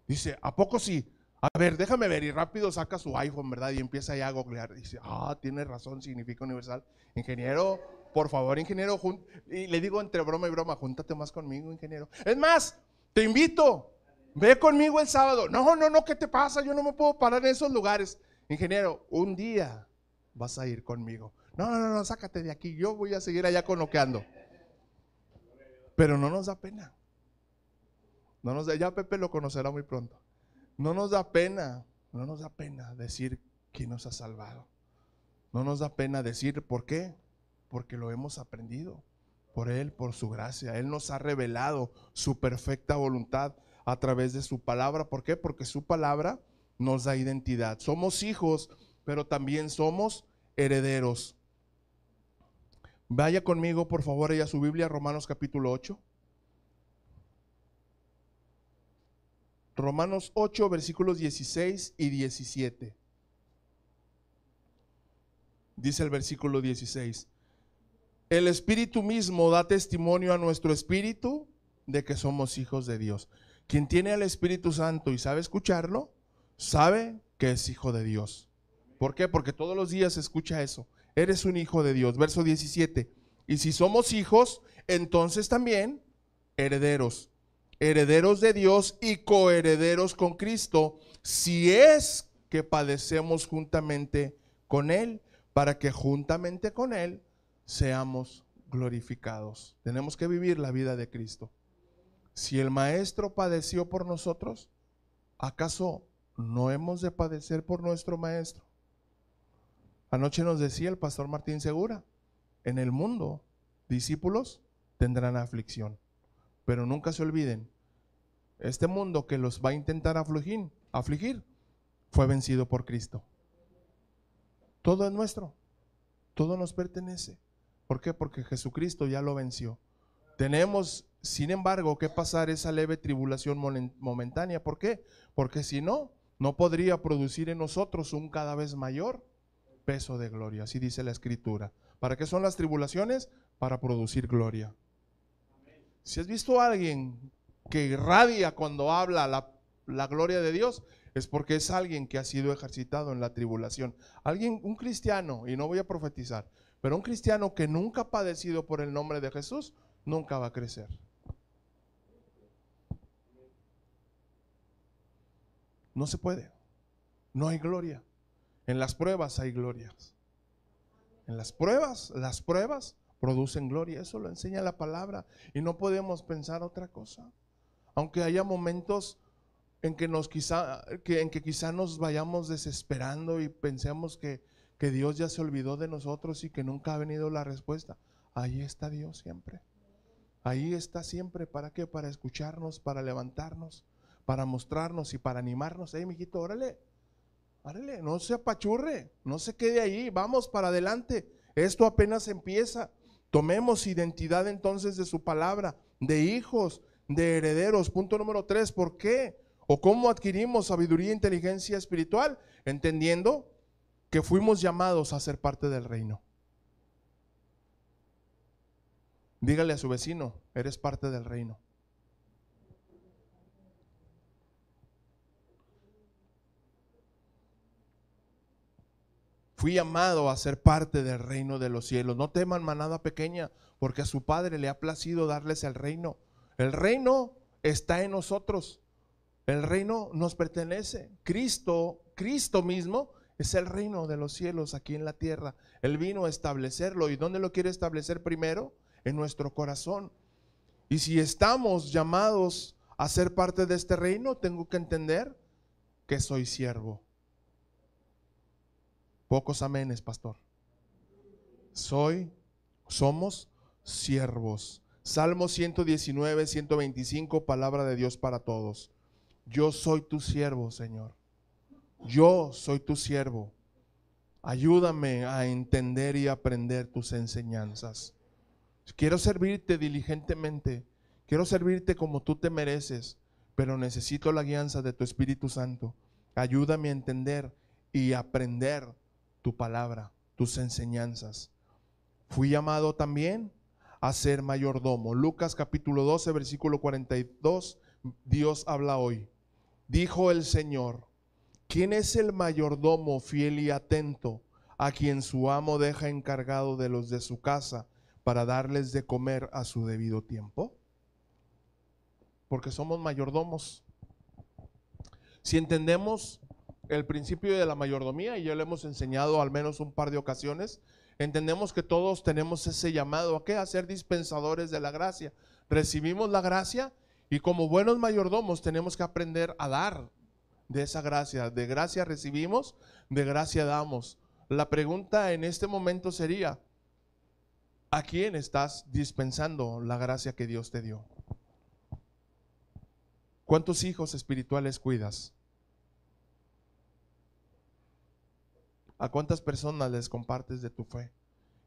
Dice, ¿a poco sí? A ver, déjame ver. Y rápido saca su iPhone, ¿verdad? Y empieza ya a googlear. Dice, tiene razón, significa universal. Ingeniero, por favor, ingeniero. Y le digo entre broma y broma, júntate más conmigo, ingeniero. Es más, te invito. Ve conmigo el sábado. No, ¿qué te pasa? Yo no me puedo parar en esos lugares. Ingeniero, un día vas a ir conmigo. No, sácate de aquí. Yo voy a seguir allá con lo que ando. Pero no nos da pena. Ya Pepe lo conocerá muy pronto. No nos da pena decir quién nos ha salvado. No nos da pena decir por qué. Porque lo hemos aprendido. Por Él, por su gracia. Él nos ha revelado su perfecta voluntad a través de su palabra. ¿Por qué? Porque su palabra nos da identidad. Somos hijos, pero también somos herederos. Vaya conmigo, por favor, a su Biblia, Romanos capítulo 8. Romanos 8, versículos 16 y 17. Dice el versículo 16: el Espíritu mismo da testimonio a nuestro espíritu de que somos hijos de Dios. Quien tiene al Espíritu Santo y sabe escucharlo, sabe que es hijo de Dios. ¿Por qué? Porque todos los días se escucha eso. Eres un hijo de Dios. Verso 17. Y si somos hijos, entonces también herederos. Herederos de Dios y coherederos con Cristo, si es que padecemos juntamente con Él, para que juntamente con Él seamos glorificados. Tenemos que vivir la vida de Cristo. Si el Maestro padeció por nosotros, ¿acaso no hemos de padecer por nuestro Maestro? Anoche nos decía el pastor Martín Segura, en el mundo discípulos tendrán aflicción, pero nunca se olviden, este mundo que los va a intentar afligir fue vencido por Cristo. Todo es nuestro, todo nos pertenece. ¿Por qué? Porque Jesucristo ya lo venció. Tenemos, sin embargo, que pasar esa leve tribulación momentánea. ¿Por qué? Porque si no, no podría producir en nosotros un cada vez mayor peso de gloria. Así dice la Escritura. ¿Para qué son las tribulaciones? Para producir gloria. Si has visto a alguien que irradia cuando habla la gloria de Dios, es porque es alguien que ha sido ejercitado en la tribulación. Alguien, un cristiano, y no voy a profetizar, pero un cristiano que nunca ha padecido por el nombre de Jesús, nunca va a crecer. No se puede. No hay gloria. En las pruebas hay glorias. En las pruebas producen gloria. Eso lo enseña la palabra. Y no podemos pensar otra cosa. Aunque haya momentos en que quizá nos vayamos desesperando y pensemos que Dios ya se olvidó de nosotros y que nunca ha venido la respuesta. Ahí está Dios siempre. Ahí está siempre. ¿Para qué? Para escucharnos, para levantarnos, para mostrarnos y para animarnos. Mijito, órale, no se apachurre, no se quede ahí, vamos para adelante. Esto apenas empieza. Tomemos identidad entonces de su palabra, de hijos, de herederos. Punto número 3, ¿por qué? ¿O cómo adquirimos sabiduría e inteligencia espiritual? Entendiendo que fuimos llamados a ser parte del reino. Dígale a su vecino, eres parte del reino. Fui llamado a ser parte del reino de los cielos. No teman manada pequeña, porque a su Padre le ha placido darles el reino. El reino está en nosotros. El reino nos pertenece. Cristo mismo es el reino de los cielos aquí en la tierra. Él vino a establecerlo. ¿Y dónde lo quiere establecer primero? En nuestro corazón. Y si estamos llamados a ser parte de este reino, tengo que entender que soy siervo. Pocos amenes, pastor. Somos siervos. Salmo 119, 125, palabra de Dios para todos. Yo soy tu siervo, Señor. Yo soy tu siervo. Ayúdame a entender y aprender tus enseñanzas. Quiero servirte diligentemente. Quiero servirte como tú te mereces, pero necesito la guianza de tu Espíritu Santo. Ayúdame a entender y aprender tu palabra, tus enseñanzas. Fui llamado también a ser mayordomo. Lucas capítulo 12, versículo 42, Dios habla hoy. Dijo el Señor: ¿quién es el mayordomo fiel y atento a quien su amo deja encargado de los de su casa para darles de comer a su debido tiempo? Porque somos mayordomos. Si entendemos el principio de la mayordomía, y ya lo hemos enseñado al menos un par de ocasiones, entendemos que todos tenemos ese llamado ¿a qué? A ser dispensadores de la gracia. Recibimos la gracia y como buenos mayordomos tenemos que aprender a dar de esa gracia. De gracia recibimos, de gracia damos. La pregunta en este momento sería: ¿a quién estás dispensando la gracia que Dios te dio? ¿Cuántos hijos espirituales cuidas? ¿A cuántas personas les compartes de tu fe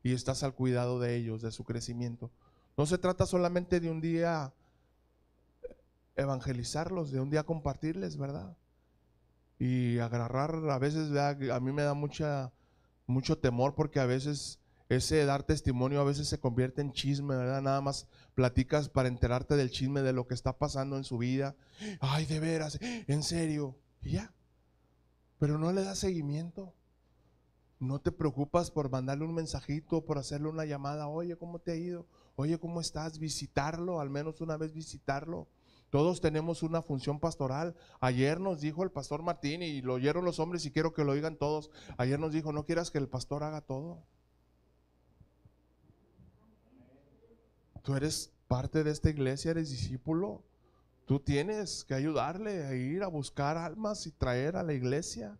y estás al cuidado de ellos, de su crecimiento? No se trata solamente de un día evangelizarlos, de un día compartirles, ¿verdad? Y agarrar, a veces, ¿verdad? A mí me da mucho temor, porque a veces ese dar testimonio a veces se convierte en chisme, ¿verdad? Nada más platicas para enterarte del chisme de lo que está pasando en su vida. Ay, de veras, en serio, y ya. Pero no le das seguimiento. no te preocupas por mandarle un mensajito, por hacerle una llamada. Oye, ¿cómo te ha ido? Oye, ¿cómo estás? Visitarlo, al menos una vez visitarlo. Todos tenemos una función pastoral. Ayer nos dijo el pastor Martín, y lo oyeron los hombres y quiero que lo oigan todos. Ayer nos dijo, no quieras que el pastor haga todo. Tú eres parte de esta iglesia, eres discípulo. Tú tienes que ayudarle a ir a buscar almas y traer a la iglesia.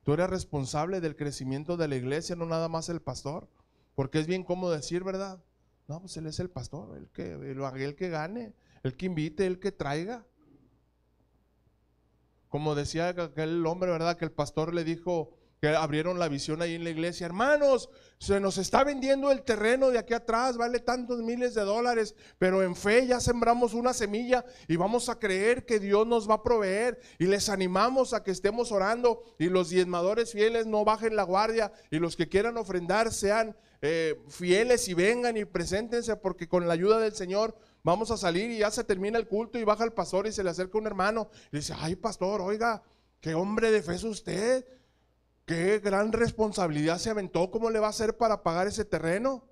Tú eres responsable del crecimiento de la iglesia, no nada más el pastor. Porque es bien cómodo decir, ¿verdad? No, pues él es el pastor, el que gane, el que invite, el que traiga. Como decía aquel hombre, ¿verdad? Que el pastor le dijo, que abrieron la visión ahí en la iglesia: hermanos, se nos está vendiendo el terreno de aquí atrás, vale tantos miles de dólares, pero en fe ya sembramos una semilla y vamos a creer que Dios nos va a proveer, y les animamos a que estemos orando, y los diezmadores fieles no bajen la guardia, y los que quieran ofrendar sean fieles y vengan y preséntense, porque con la ayuda del Señor vamos a salir. Y ya se termina el culto y baja el pastor y se le acerca un hermano y dice: ay, pastor, oiga, qué hombre de fe es usted, qué gran responsabilidad se aventó, ¿cómo le va a hacer para pagar ese terreno?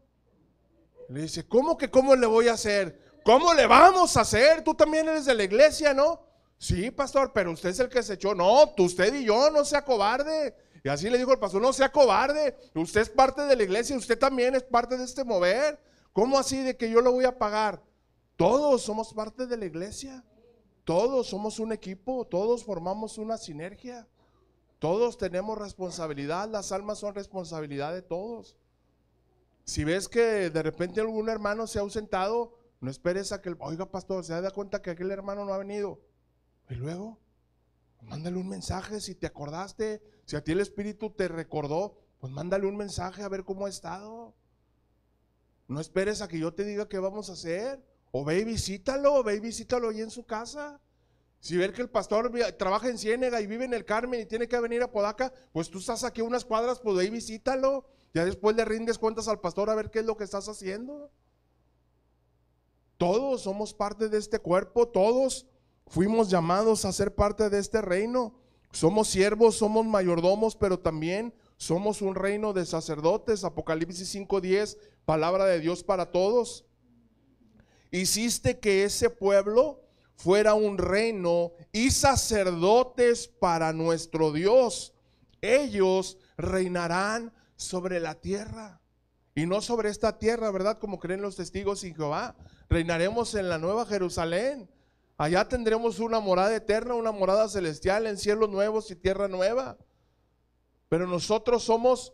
Le dice: ¿cómo que cómo le voy a hacer? ¿Cómo le vamos a hacer? Tú también eres de la iglesia, ¿no? Sí, pastor, pero usted es el que se echó. No, usted y yo, no sea cobarde. Y así le dijo el pastor: no sea cobarde, usted es parte de la iglesia, usted también es parte de este mover. ¿Cómo así de que yo lo voy a pagar? Todos somos parte de la iglesia, todos somos un equipo, todos formamos una sinergia. Todos tenemos responsabilidad, las almas son responsabilidad de todos. Si ves que de repente algún hermano se ha ausentado, no esperes a que, oiga, pastor, se da cuenta que aquel hermano no ha venido. Y luego, mándale un mensaje si te acordaste, si a ti el Espíritu te recordó, pues mándale un mensaje a ver cómo ha estado. No esperes a que yo te diga qué vamos a hacer. O ve y visítalo ahí en su casa. Si ves que el pastor trabaja en Ciénega y vive en el Carmen y tiene que venir a Podaca, pues tú estás aquí a unas cuadras, pues ve y visítalo. Ya después le rindes cuentas al pastor a ver qué es lo que estás haciendo. Todos somos parte de este cuerpo, todos fuimos llamados a ser parte de este reino. Somos siervos, somos mayordomos, pero también somos un reino de sacerdotes. Apocalipsis 5:10, palabra de Dios para todos. Hiciste que ese pueblo fuera un reino y sacerdotes para nuestro Dios. Ellos reinarán sobre la tierra, y no sobre esta tierra, ¿verdad? Como creen los testigos en Jehová. Reinaremos en la nueva Jerusalén. Allá tendremos una morada eterna, una morada celestial, en cielos nuevos y tierra nueva. Pero nosotros somos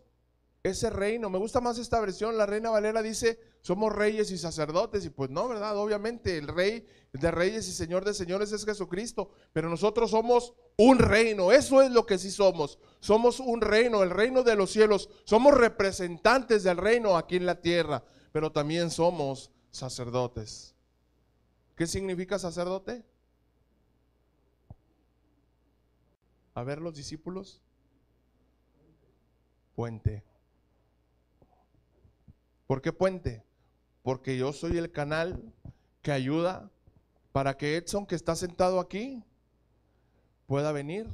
ese reino. Me gusta más esta versión. La Reina Valera dice: somos reyes y sacerdotes. Y pues no, ¿verdad? Obviamente el rey de reyes y señor de señores es Jesucristo, pero nosotros somos un reino. Eso es lo que sí somos. Somos un reino, el reino de los cielos. Somos representantes del reino aquí en la tierra, pero también somos sacerdotes. ¿Qué significa sacerdote? A ver, los discípulos. Puente. ¿Por qué puente? Porque yo soy el canal que ayuda para que Edson, que está sentado aquí, pueda venir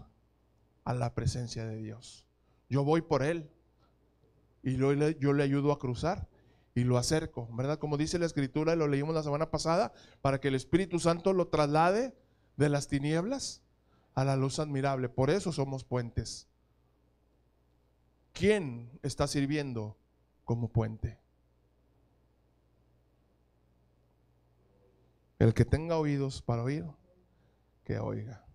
a la presencia de Dios. Yo voy por él y yo le ayudo a cruzar y lo acerco, ¿verdad? Como dice la Escritura, y lo leímos la semana pasada, para que el Espíritu Santo lo traslade de las tinieblas a la luz admirable. Por eso somos puentes. ¿Quién está sirviendo como puente? El que tenga oídos para oír, que oiga.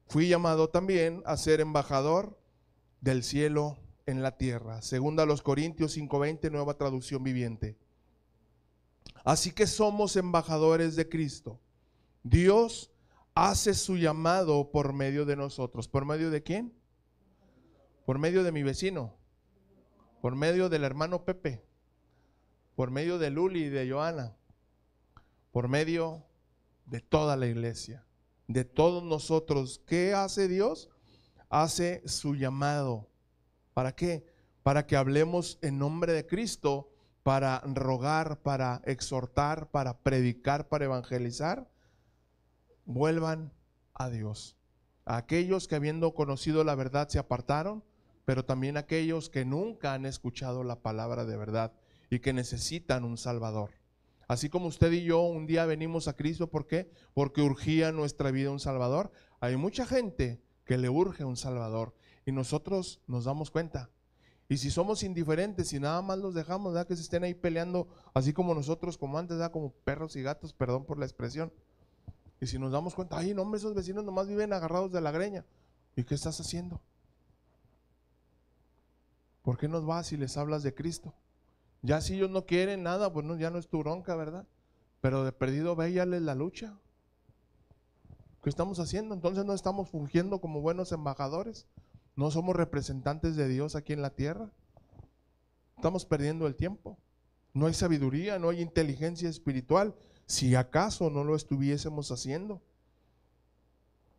Fui llamado también a ser embajador del cielo en la tierra. Segunda a los Corintios 5:20, nueva traducción viviente. Así que somos embajadores de Cristo. Dios hace su llamado por medio de nosotros. ¿Por medio de quién? Por medio de mi vecino, por medio del hermano Pepe, por medio de Luli y de Joana, por medio de toda la iglesia, de todos nosotros. ¿Qué hace Dios? Hace su llamado. ¿Para qué? Para que hablemos en nombre de Cristo, para rogar, para exhortar, para predicar, para evangelizar. Vuelvan a Dios. A aquellos que habiendo conocido la verdad se apartaron, pero también aquellos que nunca han escuchado la palabra de verdad y que necesitan un Salvador. Así como usted y yo un día venimos a Cristo, ¿por qué? Porque urgía en nuestra vida un Salvador. Hay mucha gente que le urge un Salvador y nosotros nos damos cuenta. Y si somos indiferentes y nada más los dejamos, ¿verdad? Que se estén ahí peleando, así como nosotros, como antes, ¿verdad? Como perros y gatos, perdón por la expresión. Y si nos damos cuenta, ay, no, hombre, esos vecinos nomás viven agarrados de la greña. ¿Y qué estás haciendo? ¿Por qué nos vas y les hablas de Cristo? Ya si ellos no quieren nada, pues no, ya no es tu bronca, ¿verdad? Pero de perdido véyales la lucha. ¿Qué estamos haciendo? Entonces no estamos fungiendo como buenos embajadores. No somos representantes de Dios aquí en la tierra. Estamos perdiendo el tiempo. No hay sabiduría, no hay inteligencia espiritual, si acaso no lo estuviésemos haciendo.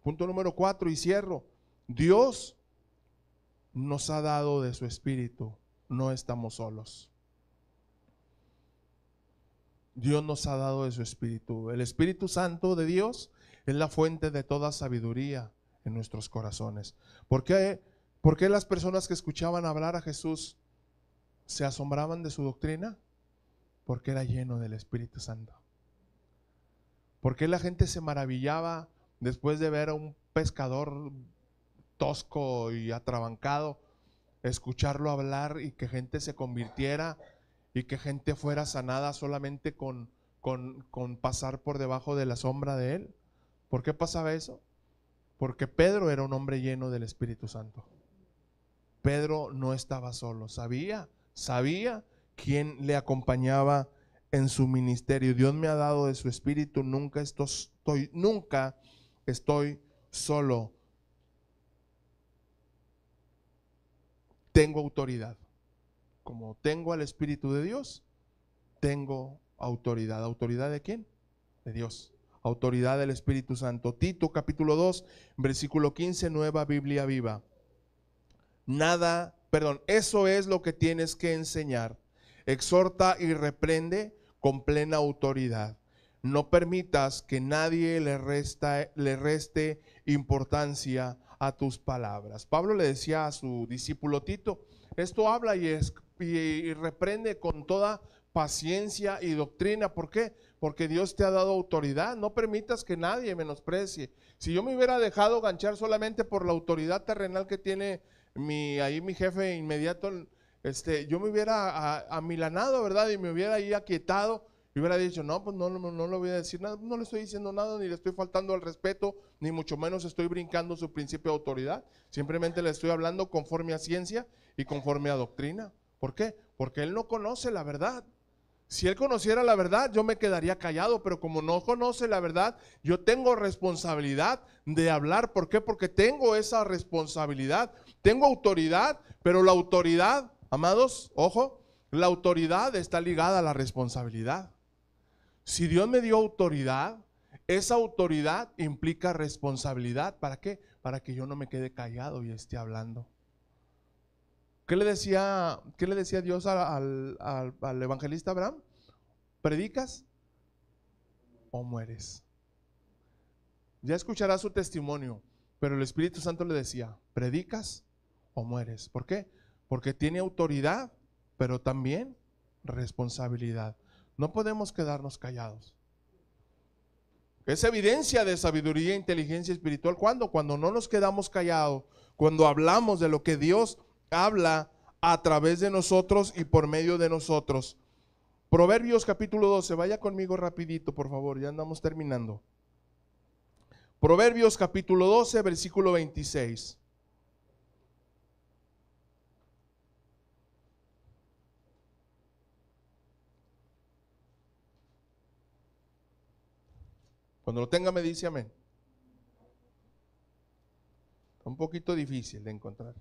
Punto número 4 y cierro. Dios nos ha dado de su espíritu, no estamos solos. Dios nos ha dado de su espíritu. El Espíritu Santo de Dios es la fuente de toda sabiduría en nuestros corazones. ¿Por qué las personas que escuchaban hablar a Jesús se asombraban de su doctrina? Porque era lleno del Espíritu Santo. ¿Por qué la gente se maravillaba después de ver a un pescador tosco y atrabancado, escucharlo hablar y que gente se convirtiera y que gente fuera sanada solamente con pasar por debajo de la sombra de él? ¿Por qué pasaba eso? Porque Pedro era un hombre lleno del Espíritu Santo. Pedro no estaba solo, sabía quién le acompañaba en su ministerio. Dios me ha dado de su espíritu, nunca estoy solo. Tengo autoridad. Como tengo al Espíritu de Dios, tengo autoridad. ¿Autoridad de quién? De Dios. Autoridad del Espíritu Santo. Tito capítulo 2, versículo 15, Nueva Biblia Viva. Eso es lo que tienes que enseñar. Exhorta y reprende con plena autoridad. No permitas que nadie le reste importancia a tus palabras. Pablo le decía a su discípulo Tito, esto habla y reprende con toda paciencia y doctrina. ¿Por qué? Porque Dios te ha dado autoridad. No permitas que nadie menosprecie. Si yo me hubiera dejado ganchar solamente por la autoridad terrenal que tiene mi jefe inmediato, yo me hubiera amilanado, ¿verdad? Y me hubiera ahí aquietado y hubiera dicho, no, pues no le voy a decir nada, no le estoy diciendo nada, ni le estoy faltando al respeto, ni mucho menos estoy brincando su principio de autoridad. Simplemente le estoy hablando conforme a ciencia y conforme a doctrina. ¿Por qué? Porque él no conoce la verdad. Si él conociera la verdad, yo me quedaría callado, pero como no conoce la verdad, yo tengo responsabilidad de hablar. ¿Por qué? Porque tengo esa responsabilidad. Tengo autoridad, pero la autoridad, amados, ojo, la autoridad está ligada a la responsabilidad. Si Dios me dio autoridad, esa autoridad implica responsabilidad. ¿Para qué? Para que yo no me quede callado y esté hablando. ¿Qué le decía Dios al evangelista Abraham? ¿Predicas o mueres? Ya escuchará su testimonio, pero el Espíritu Santo le decía, ¿predicas o mueres? ¿Por qué? Porque tiene autoridad, pero también responsabilidad. No podemos quedarnos callados. Es evidencia de sabiduría e inteligencia espiritual. ¿Cuándo? Cuando no nos quedamos callados, cuando hablamos de lo que Dios habla a través de nosotros y por medio de nosotros. Proverbios capítulo 12, vaya conmigo rapidito, por favor, ya andamos terminando. Proverbios capítulo 12, versículo 26. Cuando lo tenga me dice amén. Está un poquito difícil de encontrar,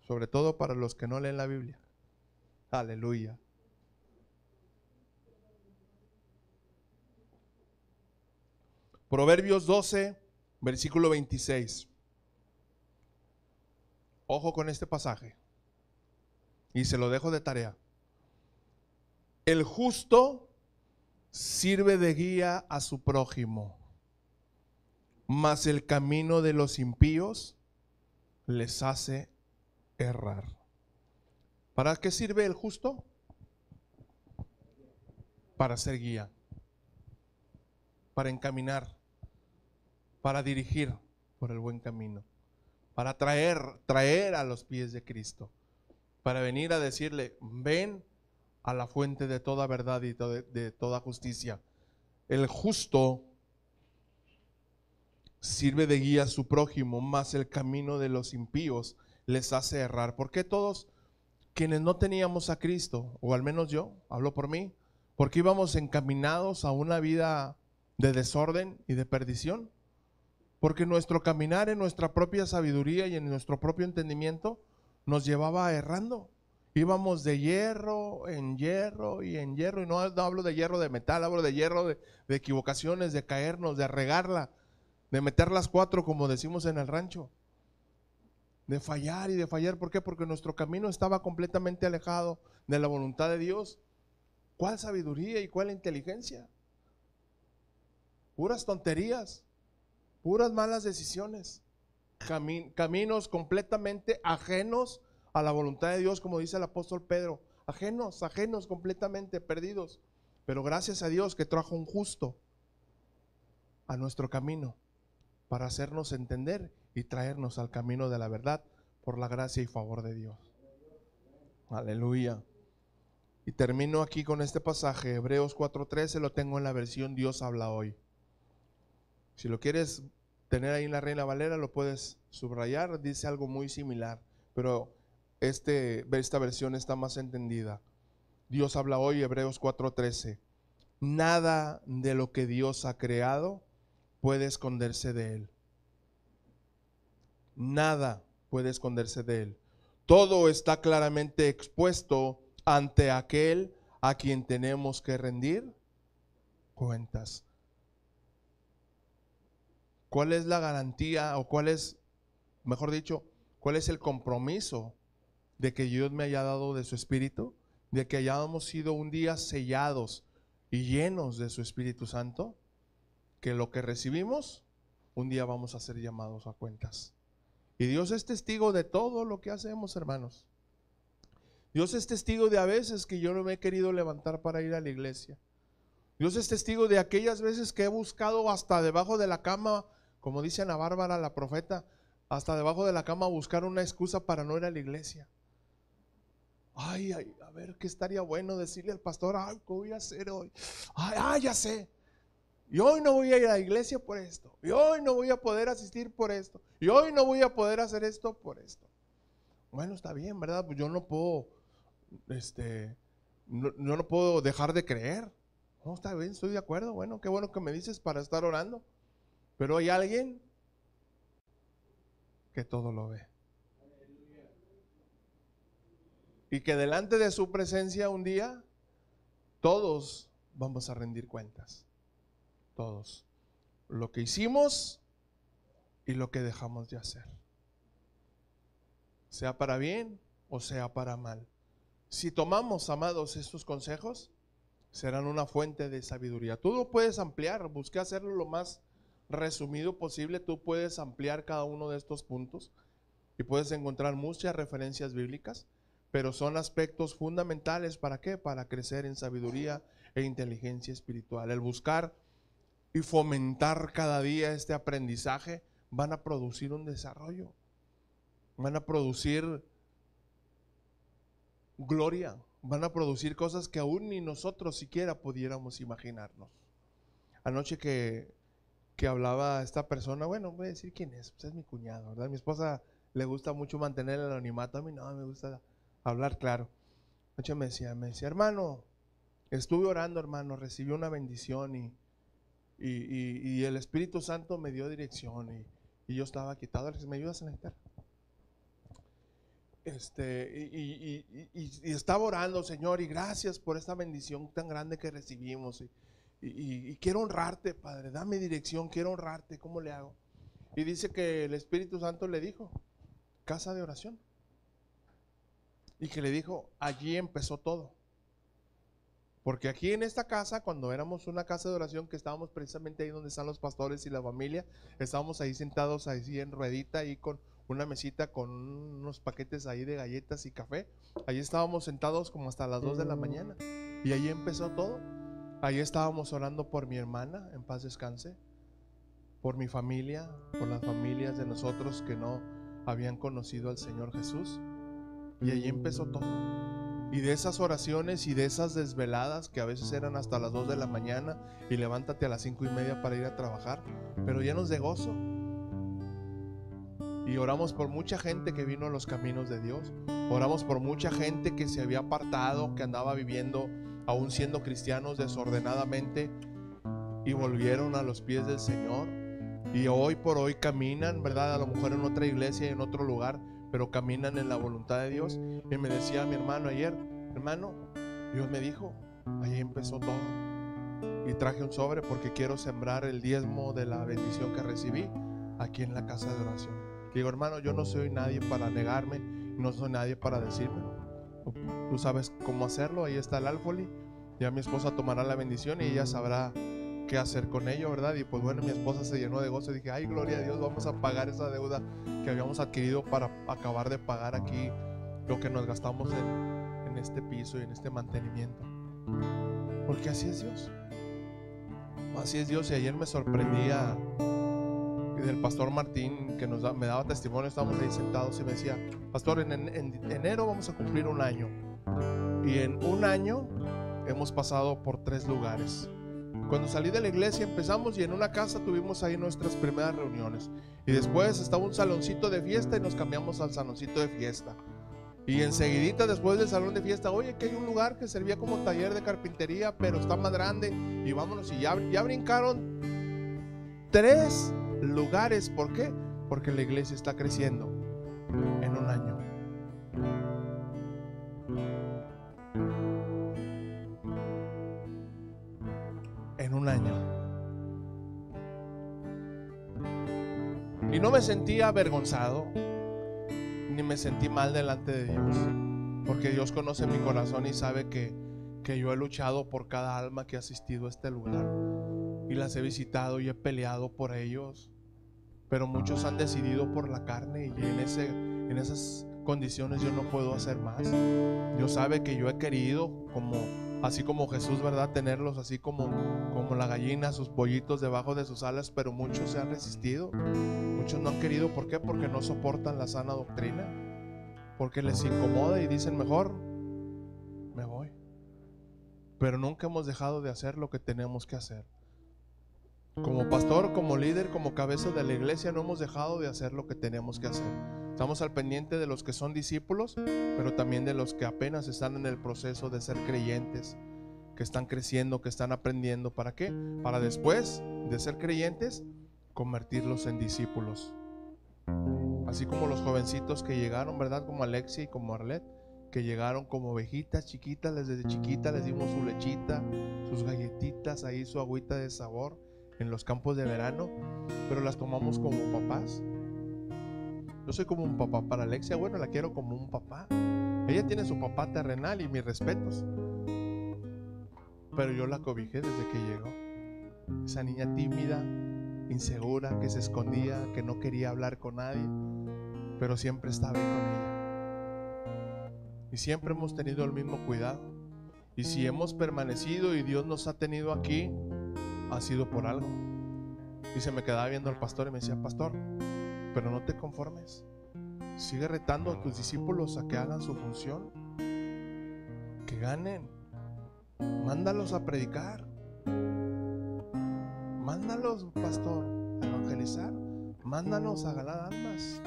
sobre todo para los que no leen la Biblia. Aleluya. Proverbios 12, versículo 26. Ojo con este pasaje y se lo dejo de tarea. El justo sirve de guía a su prójimo, mas el camino de los impíos les hace errar. ¿Para qué sirve el justo? Para ser guía, para encaminar, para dirigir por el buen camino, para traer a los pies de Cristo, para venir a decirle, ven a la fuente de toda verdad y de toda justicia. El justo sirve de guía a su prójimo, mas el camino de los impíos les hace errar. ¿Por qué todos quienes no teníamos a Cristo, o al menos yo, hablo por mí, porque íbamos encaminados a una vida de desorden y de perdición? Porque nuestro caminar en nuestra propia sabiduría y en nuestro propio entendimiento nos llevaba errando. Íbamos de hierro en hierro y en hierro, y no hablo de hierro de metal, hablo de hierro de equivocaciones, de caernos, de regarla, de meter las cuatro, como decimos en el rancho, de fallar y de fallar. ¿Por qué? Porque nuestro camino estaba completamente alejado de la voluntad de Dios. ¿Cuál sabiduría y cuál inteligencia? Puras tonterías, puras malas decisiones, caminos completamente ajenos a la voluntad de Dios, como dice el apóstol Pedro, ajenos completamente, perdidos. Pero gracias a Dios que trajo un justo a nuestro camino para hacernos entender y traernos al camino de la verdad por la gracia y favor de Dios. Aleluya. Y termino aquí con este pasaje, Hebreos 4:13, lo tengo en la versión Dios habla hoy. Si lo quieres tener ahí en la Reina Valera, lo puedes subrayar, dice algo muy similar, pero esta versión está más entendida. Dios habla hoy, Hebreos 4:13. Nada de lo que Dios ha creado puede esconderse de Él. Nada puede esconderse de Él. Todo está claramente expuesto ante aquel a quien tenemos que rendir cuentas. ¿Cuál es la garantía o cuál es, mejor dicho, cuál es el compromiso de que Dios me haya dado de su Espíritu? De que hayamos sido un día sellados y llenos de su Espíritu Santo, que lo que recibimos, un día vamos a ser llamados a cuentas. Y Dios es testigo de todo lo que hacemos, hermanos. Dios es testigo de a veces que yo no me he querido levantar para ir a la iglesia. Dios es testigo de aquellas veces que he buscado hasta debajo de la cama, como dice Ana Bárbara, la profeta, hasta debajo de la cama buscar una excusa para no ir a la iglesia. Ay, a ver, ¿qué estaría bueno decirle al pastor? Ay, ¿qué voy a hacer hoy? Ay, ya sé. Y hoy no voy a ir a la iglesia por esto. Y hoy no voy a poder asistir por esto. Y hoy no voy a poder hacer esto por esto. Bueno, está bien, ¿verdad? Pues yo no puedo, no puedo dejar de creer. No, está bien, estoy de acuerdo. Bueno, qué bueno que me dices para estar orando. Pero hay alguien que todo lo ve. Y que delante de su presencia un día, todos vamos a rendir cuentas. Todos. Lo que hicimos y lo que dejamos de hacer. Sea para bien o sea para mal. Si tomamos, amados, estos consejos, serán una fuente de sabiduría. Tú lo puedes ampliar, busqué hacerlo lo más resumido posible. Tú puedes ampliar cada uno de estos puntos y puedes encontrar muchas referencias bíblicas, pero son aspectos fundamentales. ¿Para qué? Para crecer en sabiduría e inteligencia espiritual. El buscar y fomentar cada día este aprendizaje van a producir un desarrollo, van a producir gloria, van a producir cosas que aún ni nosotros siquiera pudiéramos imaginarnos. Anoche que hablaba esta persona, bueno, voy a decir quién es, pues es mi cuñado, ¿verdad? Mi esposa le gusta mucho mantener el anonimato, a mí no, me gusta hablar claro. Anoche me decía, hermano, estuve orando, hermano, recibí una bendición y el Espíritu Santo me dio dirección y yo estaba quitado. ¿Me ayudas a necesitar? Y estaba orando, Señor, y gracias por esta bendición tan grande que recibimos. Y quiero honrarte, Padre, dame dirección, quiero honrarte, ¿cómo le hago? Y dice que el Espíritu Santo le dijo, casa de oración. Y que le dijo, allí empezó todo. Porque aquí en esta casa, cuando éramos una casa de oración, que estábamos precisamente ahí donde están los pastores y la familia, estábamos ahí sentados así en ruedita, ahí con una mesita con unos paquetes ahí de galletas y café. Ahí estábamos sentados como hasta las 2 de la mañana. Y ahí empezó todo. Ahí estábamos orando por mi hermana, en paz descanse, por mi familia, por las familias de nosotros que no habían conocido al Señor Jesús. Y ahí empezó todo. Y de esas oraciones y de esas desveladas que a veces eran hasta las 2 de la mañana y levántate a las 5:30 para ir a trabajar, pero llenos de gozo. Y oramos por mucha gente que vino a los caminos de Dios. Oramos por mucha gente que se había apartado, que andaba viviendo, aún siendo cristianos, desordenadamente, y volvieron a los pies del Señor. Y hoy por hoy caminan, ¿verdad? A lo mejor en otra iglesia y en otro lugar, pero caminan en la voluntad de Dios. Y me decía mi hermano ayer: hermano, Dios me dijo, ahí empezó todo. Y traje un sobre porque quiero sembrar el diezmo de la bendición que recibí aquí en la casa de oración. Digo, hermano, yo no soy nadie para negarme, no soy nadie para decirme. Tú sabes cómo hacerlo, ahí está el alfolí. Ya mi esposa tomará la bendición y ella sabrá qué hacer con ello, ¿verdad? Y pues bueno, mi esposa se llenó de gozo y dije, ay, gloria a Dios, vamos a pagar esa deuda que habíamos adquirido para acabar de pagar aquí lo que nos gastamos en este piso y en este mantenimiento. Porque así es Dios. Así es Dios. Y ayer me sorprendía del pastor Martín, que me daba testimonio. Estábamos ahí sentados y me decía, pastor, en enero vamos a cumplir un año. Y en un año hemos pasado por 3 lugares. Cuando salí de la iglesia empezamos y en una casa tuvimos ahí nuestras primeras reuniones. Y después estaba un saloncito de fiesta y nos cambiamos al saloncito de fiesta. Y enseguidita después del salón de fiesta, oye, que hay un lugar que servía como taller de carpintería, pero está más grande. Y vámonos, y ya brincaron 3 lugares. ¿Por qué? Porque la iglesia está creciendo en un año. En un año. Y no me sentí avergonzado, ni me sentí mal delante de Dios, porque Dios conoce mi corazón y sabe que yo he luchado por cada alma que ha asistido a este lugar y las he visitado y he peleado por ellos, pero muchos han decidido por la carne y en esas condiciones yo no puedo hacer más. Dios sabe que yo he querido, así como Jesús, ¿verdad? Tenerlos así como la gallina, sus pollitos debajo de sus alas, pero muchos se han resistido. Muchos no han querido. ¿Por qué? Porque no soportan la sana doctrina, porque les incomoda y dicen, mejor me voy. Pero nunca hemos dejado de hacer lo que tenemos que hacer. Como pastor, como líder, como cabeza de la iglesia, no hemos dejado de hacer lo que tenemos que hacer. Estamos al pendiente de los que son discípulos, pero también de los que apenas están en el proceso de ser creyentes, que están creciendo, que están aprendiendo. ¿Para qué? Para después de ser creyentes, convertirlos en discípulos. Así como los jovencitos que llegaron, ¿verdad? Como Alexia y como Arlet, que llegaron como ovejitas chiquitas, desde chiquitas les dimos su lechita, sus galletitas, ahí su agüita de sabor en los campos de verano, pero las tomamos como papás. Yo soy como un papá para Alexia, bueno, la quiero como un papá. Ella tiene su papá terrenal y mis respetos, pero yo la cobijé desde que llegó. Esa niña tímida, insegura, que se escondía, que no quería hablar con nadie, pero siempre estaba ahí con ella. Y siempre hemos tenido el mismo cuidado. Y si hemos permanecido y Dios nos ha tenido aquí, ha sido por algo. Y se me quedaba viendo al pastor y me decía, pastor, pero no te conformes. Sigue retando a tus discípulos a que hagan su función, que ganen. Mándalos a predicar. Mándalos, pastor, a evangelizar. Mándanos a ganar almas.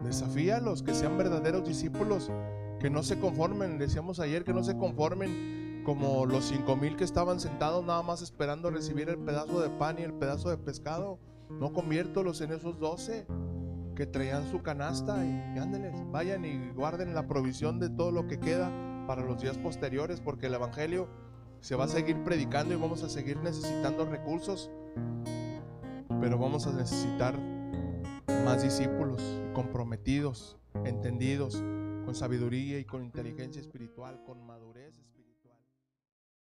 Desafíalos, que sean verdaderos discípulos, que no se conformen. Decíamos ayer que no se conformen como los 5,000 que estaban sentados nada más esperando recibir el pedazo de pan y el pedazo de pescado. No conviértolos en esos 12 que traían su canasta y ándeles, vayan y guarden la provisión de todo lo que queda para los días posteriores, porque el evangelio se va a seguir predicando y vamos a seguir necesitando recursos, pero vamos a necesitar más discípulos comprometidos, entendidos, con sabiduría y con inteligencia espiritual, con madurez espiritual.